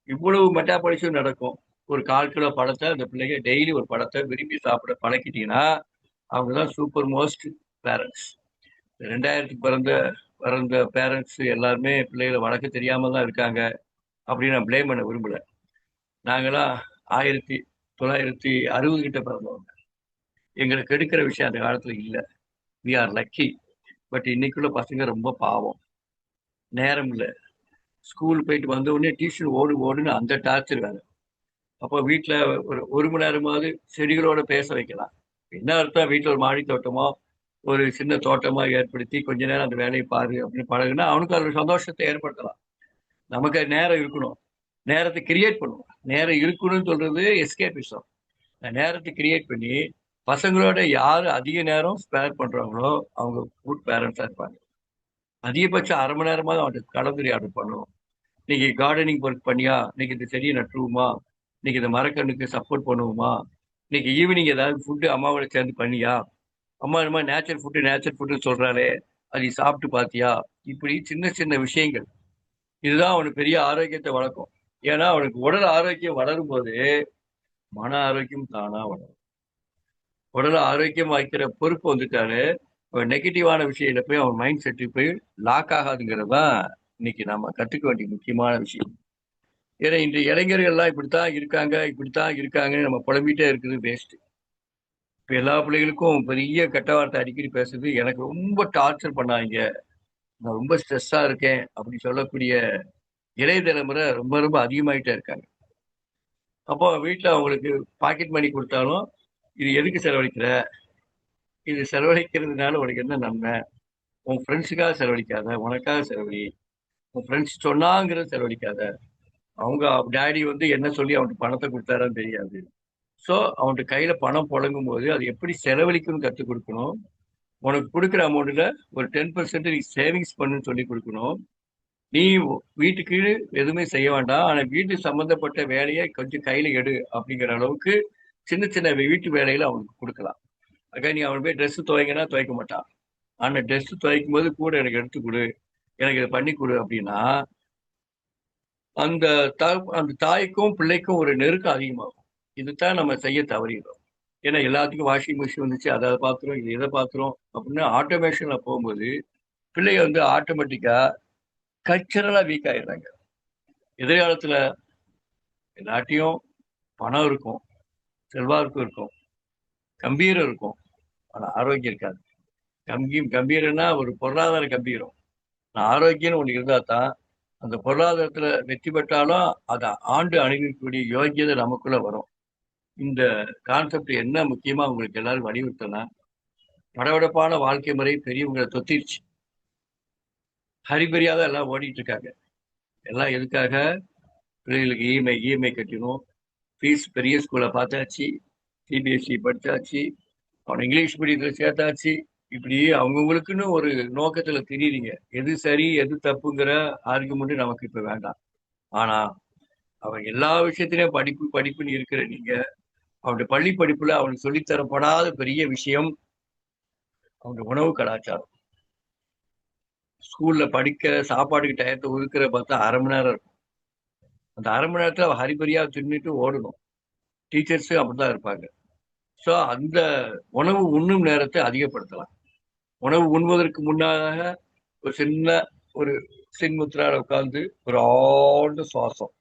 இவ்வளவு மெட்டாபாலிசம் நடக்கும். ஒரு 1/4 கிலோ பழத்தை அந்த பிள்ளைங்க டெய்லி ஒரு பழத்தை விரும்பி சாப்பிட பழக்கிட்டீங்கன்னா அவங்கதான் சூப்பர் மோஸ்ட் பேரண்ட்ஸ். 2000க்கு பிறந்த பேரண்ட்ஸ் எல்லாருமே பிள்ளைகளை வளர்க்க தெரியாம தான் இருக்காங்க அப்படின்னு நான் பிளேம் பண்ண விரும்பல. நாங்களாம் 1960 கிட்ட பிறந்தவங்க. எங்களுக்கு எடுக்கிற விஷயம் அந்த காலத்துல இல்ல. We are lucky. பட் இன்னைக்குள்ள பசங்க ரொம்ப பாவம். நேரம் இல்ல. ஸ்கூல் போயிட்டு வந்த உடனே டியூஷன் ஓடுன்னு அந்த டார்ச்சர் வேற. அப்போ வீட்டுல ஒரு மணி நேரமாவது செடிகளோட பேச வைக்கலாம். என்ன அர்த்தம், வீட்டுல ஒரு மாடி தோட்டமோ ஒரு சின்ன தோட்டமா ஏற்படுத்தி கொஞ்ச நேரம் அந்த வேலையை பாரு அப்படின்னு பழகுனா அவனுக்கு அது ஒரு சந்தோஷத்தை ஏற்படுத்தலாம். நமக்கு அது நேரம் இருக்கணும். நேரத்தை கிரியேட் பண்ணுவோம். நேரம் இருக்கணும்னு சொல்றது எஸ்கேபிசம். நேரத்தை கிரியேட் பண்ணி பசங்களோட யாரு அதிக நேரம் ஸ்பேர் பண்றாங்களோ அவங்க குட் பேரண்ட்ஸா இருப்பாங்க. அதிகபட்சம் அரை மணி நேரமாவது அவனுக்கு கலந்துரையாடல் பண்ணணும். இன்னைக்கு கார்டனிங் ஒர்க் பண்ணியா, இன்னைக்கு இந்த செடியை நட்டுருவோமா, இன்னைக்கு இந்த மரக்கண்ணுக்கு சப்போர்ட் பண்ணுவோமா, இன்னைக்கு ஈவினிங் ஏதாவது ஃபுட்டு அம்மாவோட சேர்ந்து பண்ணியா, அம்மா இந்த மாதிரி நேச்சர் ஃபுட்டு சொல்றாளே அது சாப்பிட்டு பாத்தியா. இப்படி சின்ன சின்ன விஷயங்கள் இதுதான் அவனுக்கு பெரிய ஆரோக்கியத்தை வளர்க்கும். ஏன்னா அவனுக்கு உடல் ஆரோக்கியம் வளரும் போது மன ஆரோக்கியம் தானா வளரும். உடல் ஆரோக்கியம் வைக்கிற பொறுப்பு வந்துட்டாரு. நெகட்டிவான விஷயத்துல போய் அவன் மைண்ட் செட்டு போய் லாக் ஆகாதுங்கிறது தான் இன்னைக்கு நம்ம கத்துக்க வேண்டிய முக்கியமான விஷயம். ஏன்னா இன்றைய இளைஞர்கள்லாம் இப்படித்தான் இருக்காங்கன்னு நம்ம புலம்பிட்டே இருக்குது வேஸ்ட். இப்ப எல்லா பிள்ளைகளுக்கும் பெரிய கெட்ட வார்த்தை அடிக்கடி பேசுறது, எனக்கு ரொம்ப டார்ச்சர் பண்ணாங்க, நான் ரொம்ப ஸ்ட்ரெஸ்ஸா இருக்கேன் அப்படின்னு சொல்லக்கூடிய இளைய தலைமுறை ரொம்ப ரொம்ப அதிகமாயிட்டே இருக்காங்க. அப்போ வீட்டுல அவங்களுக்கு பாக்கெட் மணி கொடுத்தாலும் இது எதுக்கு செலவழிக்கிற, இது செலவழிக்கிறதுனால உனக்கு என்ன நன்மை, உன் ஃப்ரெண்ட்ஸுக்காக செலவழிக்காத, உனக்காக செலவழி, உன் ஃப்ரெண்ட்ஸ் சொன்னாங்கிறத செலவழிக்காத. அவங்க டேடி வந்து என்ன சொல்லி அவனுக்கு பணத்தை கொடுத்தாரான்னு தெரியாது. ஸோ அவன்கிட்ட கையில பணம் புழங்கும் போது அது எப்படி செலவழிக்கணும்னு கற்றுக் கொடுக்கணும். உனக்கு கொடுக்குற அமௌண்ட்ல ஒரு 10% நீ சேவிங்ஸ் பண்ணுன்னு சொல்லி கொடுக்கணும். நீ வீட்டுக்கு எதுவுமே செய்ய வேண்டாம், ஆனா வீட்டு சம்பந்தப்பட்ட வேலையை கொஞ்சம் கையில எடு அப்படிங்கிற அளவுக்கு சின்ன சின்ன வீட்டு வேலைகளை அவனுக்கு கொடுக்கலாம். நீ அவன் போய் ட்ரெஸ் துவைங்கன்னா துவைக்க மாட்டான். ஆனா ட்ரெஸ் துவைக்கும் போது கூட எனக்கு எடுத்து கொடு, எனக்கு இதை பண்ணி கொடு அப்படின்னா அந்த அந்த தாய்க்கும் பிள்ளைக்கும் ஒரு நெருக்கம் அதிகமாகும். இதுதான் நம்ம செய்ய தவறிடும். ஏன்னா எல்லாத்துக்கும் வாஷிங் மிஷின் வந்துச்சு, அதை பாத்துரும், இது எதை பாத்துரும் அப்படின்னு ஆட்டோமேஷன்ல போகும்போது பிள்ளைங்க வந்து ஆட்டோமேட்டிக்கா கல்ச்சரலா வீக் ஆயிடுறாங்க. எதிர்காலத்துல எல்லாத்தையும் பணம் இருக்கும், செல்வாக்கும் இருக்கும், கம்பீரம் இருக்கும், ஆனா ஆரோக்கியம் இருக்காது. கம்பீரம்னா ஒரு பொருளாதார கம்பீரம். ஆரோக்கியம்னு ஒண்ணு இருந்தா தான் அந்த பொருளாதாரத்துல வெற்றி பெற்றாலும் அதை ஆண்டு அணுகக்கூடிய யோகியதை நமக்குள்ள வரும். இந்த கான்செப்ட் என்ன முக்கியமா உங்களுக்கு எல்லாரும் வலியுறுத்தினா, படபடப்பான வாழ்க்கை முறை பெரியவங்களை தொத்திருச்சு. ஹரிபரியா தான் எல்லாம் ஓடிட்டு இருக்காங்க. எல்லாம் எதுக்காக, பிள்ளைகளுக்கு இஎம்ஐ கட்டணும், ஃபீஸ் பெரிய ஸ்கூல்ல பார்த்தாச்சு, சிபிஎஸ்சி படிச்சாச்சு, அவன் இங்கிலீஷ் மீடியத்துல சேர்த்தாச்சு. இப்படி அவங்கவுங்களுக்குன்னு ஒரு நோக்கத்துல தெரியுறீங்க. எது சரி எது தப்புங்கிற ஆர்குமெண்ட் நமக்கு இப்ப வேண்டாம். ஆனா அவன் எல்லா விஷயத்திலையும் படிப்புன்னு இருக்கிற நீங்க அவனுடைய பள்ளி படிப்புல அவனுக்கு சொல்லித்தரப்படாத பெரிய விஷயம் அவனுடைய உணவு கலாச்சாரம். ஸ்கூல்ல படிக்க சாப்பாட்டுக்கு டயத்தை ஒதுக்குற பார்த்தா அரை மணி நேரம் இருக்கும். அந்த அரை மணி நேரத்துல அவன் ஹரிபரியா தின்னுட்டு ஓடணும். டீச்சர்ஸும் அப்படிதான் இருப்பாங்க. ஸோ அந்த உணவு உண்ணும் நேரத்தை அதிகப்படுத்தலாம். உணவு உண்பதற்கு முன்னாக ஒரு சின்ன ஒரு சின்முத்திரால உட்கார்ந்து ஒரு ஆழ்ந்த சுவாசம்,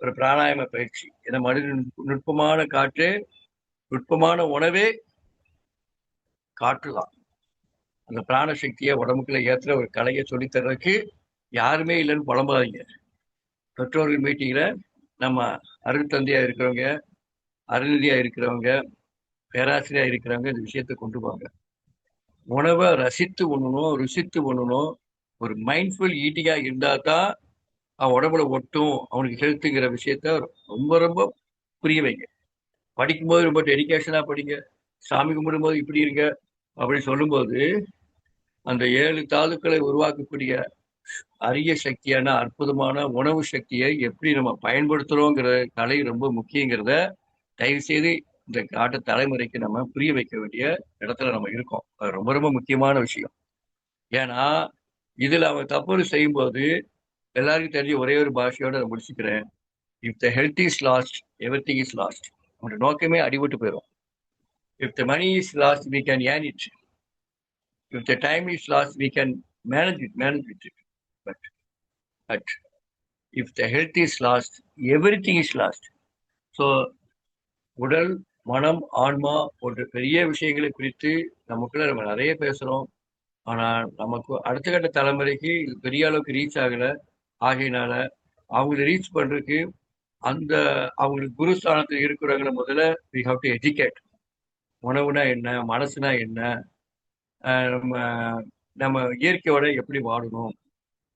ஒரு பிராணாயாம பயிற்சி, இந்த மனித நுட்பமான காற்று, நுட்பமான உணவே காற்றுதான். அந்த பிராண சக்தியை உடம்புக்குள்ள ஏத்துற ஒரு கலையை சொல்லித்தர்றதுக்கு யாருமே இல்லைன்னு புலம்பாதீங்க. பெற்றோர்கள் மீட்டிங்ல நம்ம அருட்தந்தையா இருக்கிறவங்க, அருள்நிதியா இருக்கிறவங்க, பேராசிரியா இருக்கிறவங்க இந்த விஷயத்தை கொண்டு போவாங்க. உணவை ரசித்து உண்ணணும், ருசித்து உண்ணணும். ஒரு மைண்ட்ஃபுல் ஈட்டிங்கா இருந்தா தான் அவன் உடம்புல ஒட்டும், அவனுக்கு ஹெல்த்துங்கிற விஷயத்த ரொம்ப ரொம்ப புரிய வைங்க. படிக்கும்போது ரொம்ப டெடிகேஷனா படிங்க, சாமி கும்பிடும்போது இப்படி இருங்க அப்படின்னு சொல்லும்போது அந்த 7 தாதுக்களை உருவாக்கக்கூடிய அரிய சக்தியான அற்புதமான உணவு சக்தியை எப்படி நம்ம பயன்படுத்துறோங்கிற கலை ரொம்ப முக்கியங்கிறத தயவு செய்து இந்த காட்டு தலைமுறைக்கு நம்ம புரிய வைக்க வேண்டிய இடத்துல நம்ம இருக்கோம். அது ரொம்ப ரொம்ப முக்கியமான விஷயம். ஏன்னா இதுல அவன் தப்பு செய்யும் போது எல்லாருக்கும் தெரிஞ்ச ஒரே ஒரு பாஷையோட நான் முடிச்சுக்கிறேன். If the health is lost, every thing is lost. அவனோட நோக்கமே அடிபட்டு போயிடும். If the money is lost, we can earn it. If the time is lost, we can manage it. But if the health is lost, every thing is lost. So உடல், மனம், ஆன்மா போன்ற பெரிய விஷயங்களை குறித்து நமக்குள்ள நம்ம நிறைய பேசுறோம். ஆனா நமக்கு அடுத்த கட்ட தலைமுறைக்கு இது பெரிய அளவுக்கு ரீச் ஆகல. ஆகையினால அவங்களை ரீச் பண்றதுக்கு அந்த அவங்களுக்கு குருஸ்தானத்தில் இருக்கிறவங்களை முதல்ல we have to educate. உணவுனா என்ன, மனசுனா என்ன, நம்ம நம்ம இயற்கையோட எப்படி வாழணும்,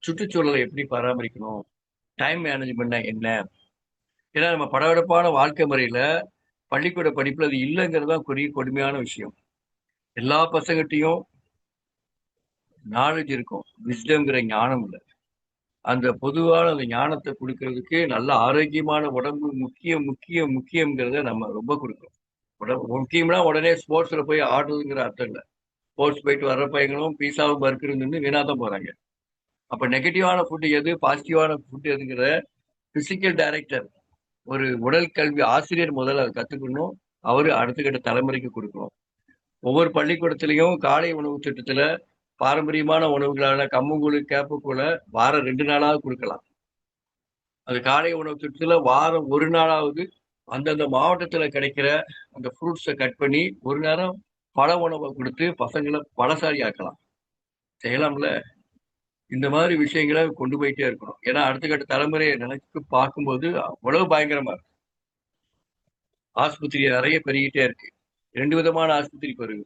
சுற்றுச்சூழலை எப்படி பராமரிக்கணும், டைம் மேனேஜ்மெண்ட்னா என்ன. ஏன்னா நம்ம படபடப்பான வாழ்க்கை முறையில பள்ளிக்கூட படிப்புல அது இல்லைங்கிறது தான் பெரிய கொடுமையான விஷயம். எல்லா பசங்கிட்டையும் நாலேஜ் இருக்கும், விஸ்டம்ங்கிற ஞானம் இல்லை. அந்த பொதுவான அந்த ஞானத்தை கொடுக்கறதுக்கு நல்ல ஆரோக்கியமான உடம்பு முக்கியம் முக்கியம் முக்கியங்கிறத நம்ம ரொம்ப கொடுக்கணும். உடம்பு முக்கியம்னா உடனே ஸ்போர்ட்ஸ்ல போய் ஆடுறதுங்கிற அர்த்தம் இல்லை. ஸ்போர்ட்ஸ் போயிட்டு வர்ற பையங்களும் பீஸாவும் பர்கருன்னு வீணா தான் போறாங்க. அப்ப நெகட்டிவான ஃபுட் எது, பாசிட்டிவான ஃபுட் எதுங்கிற பிசிக்கல் டைரக்டர், ஒரு உடல் கல்வி ஆசிரியர் முதல்ல அதை கத்துக்கணும். அவரு அடுத்த கட்ட தலைமுறைக்கு கொடுக்கணும். ஒவ்வொரு பள்ளிக்கூடத்திலையும் காலை உணவு திட்டத்துல பாரம்பரியமான உணவுகளான கம்மங்கூழ், கேப்பக்கூழ வாரம் 2 நாளாவது கொடுக்கலாம். அது காலை உணவு திட்டத்துல வாரம் 1 நாளாவது அந்தந்த மாவட்டத்துல கிடைக்கிற அந்த ஃப்ரூட்ஸை கட் பண்ணி ஒரு நேரம் பழ உணவை கொடுத்து பசங்களை பலசாலி ஆக்கலாம். செய்யலாம்ல. இந்த மாதிரி விஷயங்களை கொண்டு போயிட்டே இருக்கணும். ஏன்னா அடுத்த கட்ட தலைமுறையை நினைச்சு பார்க்கும்போது அவ்வளவு பயங்கரமா இருக்கு. ஆஸ்பத்திரி நிறைய பெருகிட்டே இருக்கு. 2 விதமான ஆஸ்பத்திரி பெருகு.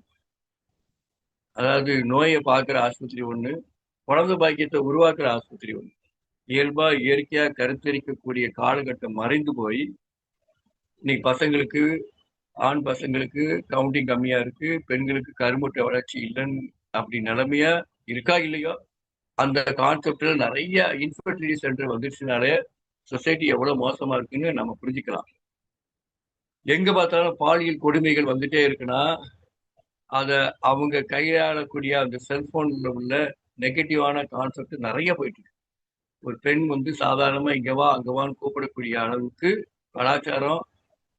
அதாவது நோயை பார்க்குற ஆஸ்பத்திரி ஒண்ணு, குழந்தை பாக்கியத்தை உருவாக்குற ஆஸ்பத்திரி ஒண்ணு. இயல்பா இயற்கையா கருத்தரிக்கக்கூடிய காலகட்டம் மறைந்து போய் இன்னைக்கு பசங்களுக்கு, ஆண் பசங்களுக்கு கவுண்டிங் கம்மியா இருக்கு, பெண்களுக்கு கருமுட்டை வளர்ச்சி இல்லைன்னு அப்படி நிலைமையா இருக்கா இல்லையோ, அந்த கான்செப்ட்ல நிறைய இன்ஃபர்டிலிட்டி சென்டர் வந்துருச்சுனாலே சொசைட்டி எவ்வளவு மோசமா இருக்குன்னு நம்ம புரிஞ்சுக்கலாம். எங்க பார்த்தாலும் பாலியல் கொடுமைகள் வந்துட்டே இருக்குன்னா அத அவங்க கையாளக்கூடிய அந்த செல்போன்ல உள்ள நெகட்டிவான கான்செப்ட் நிறைய போயிட்டு இருக்கு. ஒரு பெண் சாதாரணமா இங்க வா அங்க வான்னு கூப்பிடக்கூடிய அளவுக்கு கலாச்சாரம்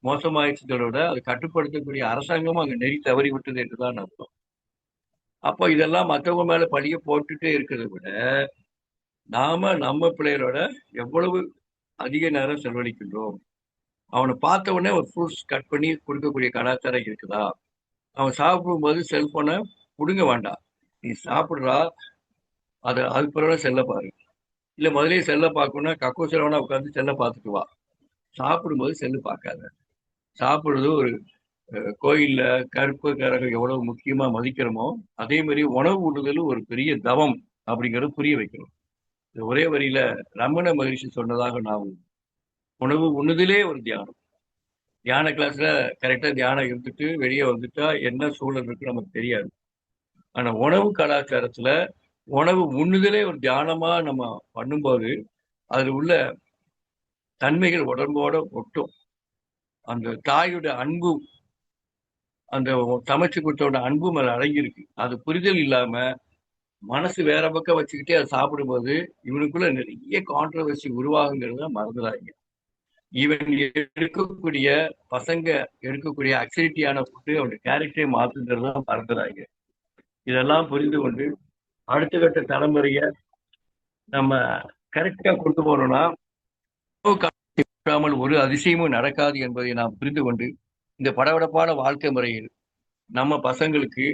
மோசமாயிடுச்சுகளோட அதை கட்டுப்படுத்தக்கூடிய அரசாங்கமும் அங்க நெறி தவறி விட்டது என்றுதான் அர்த்தம். அப்போ இதெல்லாம் மற்றவங்க மேல பழிய போட்டுட்டே இருக்கிறத விட நாம நம்ம பிள்ளைகளோட எவ்வளவு அதிக நேரம் செலவழிக்கின்றோம். அவனை பார்த்த உடனே ஒரு ஃப்ரூட்ஸ் கட் பண்ணி கொடுக்கக்கூடிய கலாச்சாரம் இருக்குதா? அவன் சாப்பிடும்போது செல்போனை புடுங்க வேண்டாம். நீ சாப்பிடுறா, அதை அதுக்கு பிறகு செல்ல பாரு. இல்ல முதலே செல்ல பார்க்கணும்னா கக்கூசிலவனா உட்காந்து செல்ல பார்த்துட்டு வா. சாப்பிடும்போது செல்லு பார்க்காத. சாப்பிடுறது ஒரு கோயில்ல கருப்பு கரகம் எவ்வளவு முக்கியமா மதிக்கிறோமோ அதே மாதிரி உணவு உண்ணுதலும் ஒரு பெரிய தவம் அப்படிங்கறத புரிய வைக்கணும். ஒரே வரியில ரமண மகரிஷி சொன்னதாக நான், உணவு உண்ணுதலே ஒரு தியானம். தியான கிளாஸ்ல கரெக்டா தியானம் இருந்துட்டு வெளியே வந்துட்டா என்ன சூழல் இருக்கு நமக்கு தெரியாது. ஆனா உணவு கலாச்சாரத்துல உணவு உண்ணுதலே ஒரு தியானமா நம்ம பண்ணும்போது அதுல உள்ள தன்மைகள் உடம்போட ஒட்டும். அந்த தாயோட அன்பு, அந்த சமைச்சு கொடுத்தோட அன்பும் அதுல அடங்கியிருக்கு. அது புரிதல் இல்லாம மனசு வேற பக்கம் வச்சுக்கிட்டே அதை சாப்பிடும்போது இவனுக்குள்ள நிறைய கான்ட்ரவர்சி உருவாகுங்கிறத மறந்துடாங்க. ஈவன் எடுக்கக்கூடிய பசங்க எடுக்கக்கூடிய அக்சிடிட்டியான ஃபுட்டு அவனுடைய கேரக்டரை மாத்துங்கிறத மறந்துடாங்க. இதெல்லாம் புரிந்து கொண்டு அடுத்த கட்ட தலைமுறைய நம்ம கரெக்டா கொண்டு போனோம்னா ஒரு அதிசயமும் நடக்காது என்பதை நாம் புரிந்து கொண்டு இந்த படபடப்பான வாழ்க்கை முறையில் நம்ம பசங்களுக்கு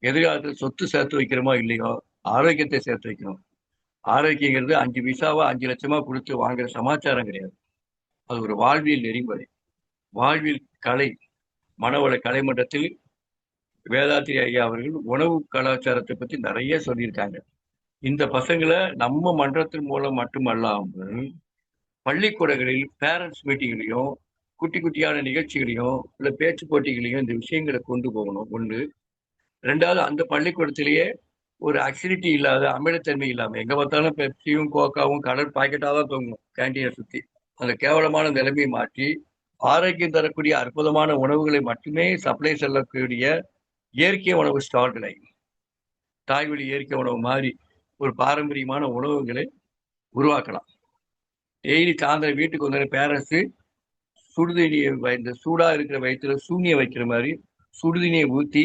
எதிர்காலத்தில் சொத்து சேர்த்து வைக்கிறோமோ இல்லையோ, ஆரோக்கியத்தை சேர்த்து வைக்கணும். ஆரோக்கியங்கிறது 5 பைசாவா 5 லட்சமா கொடுத்து வாங்குற சமாச்சாரம் கிடையாது. அது ஒரு வாழ்வியல் நெறிமுறை, வாழ்வியல் கலை. மனவள கலைமன்றத்தில் வேதாத்திரி ஐயா அவர்கள் உணவு கலாச்சாரத்தை பத்தி நிறைய சொல்லியிருக்காங்க. இந்த பசங்களை நம்ம மன்றத்தின் மூலம் மட்டுமல்லாமல் பள்ளிக்கூடங்களில் பேரண்ட்ஸ் மீட்டிங்லையும் குட்டி குட்டியான நிகழ்ச்சிகளையும் இல்ல பேச்சு போட்டிகளையும் இந்த விஷயங்களை கொண்டு போகணும். ஒன்று. ரெண்டாவது, அந்த பள்ளிக்கூடத்திலேயே ஒரு அசிடிட்டி இல்லாத, அமிலத்தன்மை இல்லாம எங்க பார்த்தாலும் பெப்சியும் கோக்காவும் கலர் பாக்கெட்டாக தான் தோங்கும் கேண்டீனை சுத்தி. அந்த கேவலமான நிலைமையை மாற்றி ஆரோக்கியம் தரக்கூடிய அற்புதமான உணவுகளை மட்டுமே சப்ளை செல்லக்கூடிய இயற்கை உணவு ஸ்டால்களை, தாய்வழி இயற்கை உணவு மாதிரி ஒரு பாரம்பரியமான உணவுகளை உருவாக்கலாம். டெய்லி சாயந்தரம் வீட்டுக்கு வந்து பேரண்ட்ஸ் சுடுதண்ணியை இந்த சூடா இருக்கிற வயிற்றுல சூனிய வைக்கிற மாதிரி சுடுதண்ணியை ஊற்றி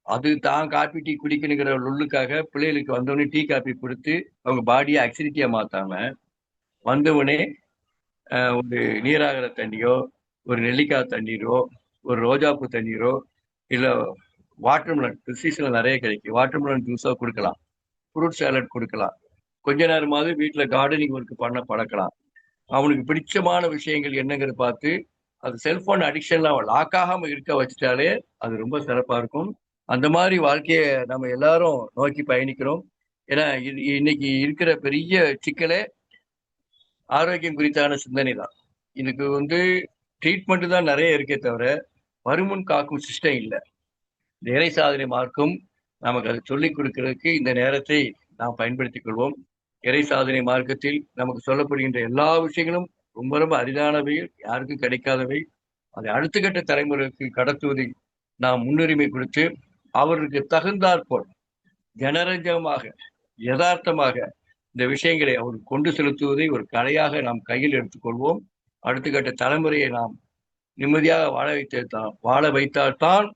அது தான் காப்பி டீ குடிக்கணுங்கிற லொல்லுக்காக பிள்ளைகளுக்கு வந்தோடனே டீ காப்பி கொடுத்து அவங்க பாடியை அக்சிடிட்டியா மாத்தாம வந்தவுடனே ஒரு நீராகார தண்ணியோ, ஒரு நெல்லிக்காய் தண்ணீரோ, ஒரு ரோஜாப்பூ தண்ணீரோ, இல்ல வாட்டர்மெலன் சீசன்ல நிறைய கிடைக்கும். வாட்டர்மெலன் ஜூஸா குடுக்கலாம். ஃப்ரூட் சாலட் குடுக்கலாம். கொஞ்ச நேரமாவது வீட்ல கார்டனிங் ஒர்க் பண்ண பழக்கலாம். அவனுக்கு பிடிச்சமான விஷயங்கள் என்னங்கிறத பார்த்து, அது செல்போன் அடிக்ஷன்லாம் லாக் ஆகாம இருக்க வச்சுட்டாலே, அது ரொம்ப சிறப்பா இருக்கும். அந்த மாதிரி வாழ்க்கைய நம்ம எல்லாரும் நோக்கி பயணிக்கிறோம். ஏன்னா, இது இன்னைக்கு இருக்கிற பெரிய சிக்கலே ஆரோக்கியம் குறித்தான சிந்தனை தான். இதுக்கு ட்ரீட்மெண்ட் தான் நிறைய இருக்கே தவிர, வருமுன் காக்கும் சிஸ்டம் இல்ல. இந்த இறை சாதனை மார்க்கம் நமக்கு அதை சொல்லிக் கொடுக்கிறதுக்கு இந்த நேரத்தை நாம் பயன்படுத்திக் கொள்வோம். இறை சாதனை மார்க்கத்தில் நமக்கு சொல்லப்படுகின்ற எல்லா விஷயங்களும் ரொம்ப ரொம்ப அரிதானவை, யாருக்கும் கிடைக்காதவை. அதை அடுத்த கட்ட தலைமுறைக்கு கடத்துவதில் நாம் முன்னுரிமை கொடுத்து அவருக்கு தகுந்தாற்போல் ஜனரஞ்சகமாக யதார்த்தமாக இந்த விஷயங்களை அவருக்கு கொண்டு செலுத்துவதை ஒரு கலையாக நாம் கையில் எடுத்துக்கொள்வோம். அடுத்த கட்ட தலைமுறையை நாம் நிம்மதியாக வாழ வைத்தால்தான்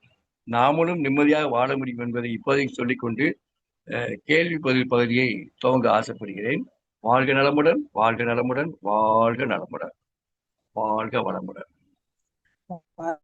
நாமளும் நிம்மதியாக வாழ முடியும் என்பதை இப்போதைக்கு சொல்லிக்கொண்டு கேள்வி பதில் பகுதியை துவங்க ஆசைப்படுகிறேன். வாழ்க நலமுடன், வாழ்க நலமுடன், வாழ்க நலமுடன், வாழ்க வளமுடன்.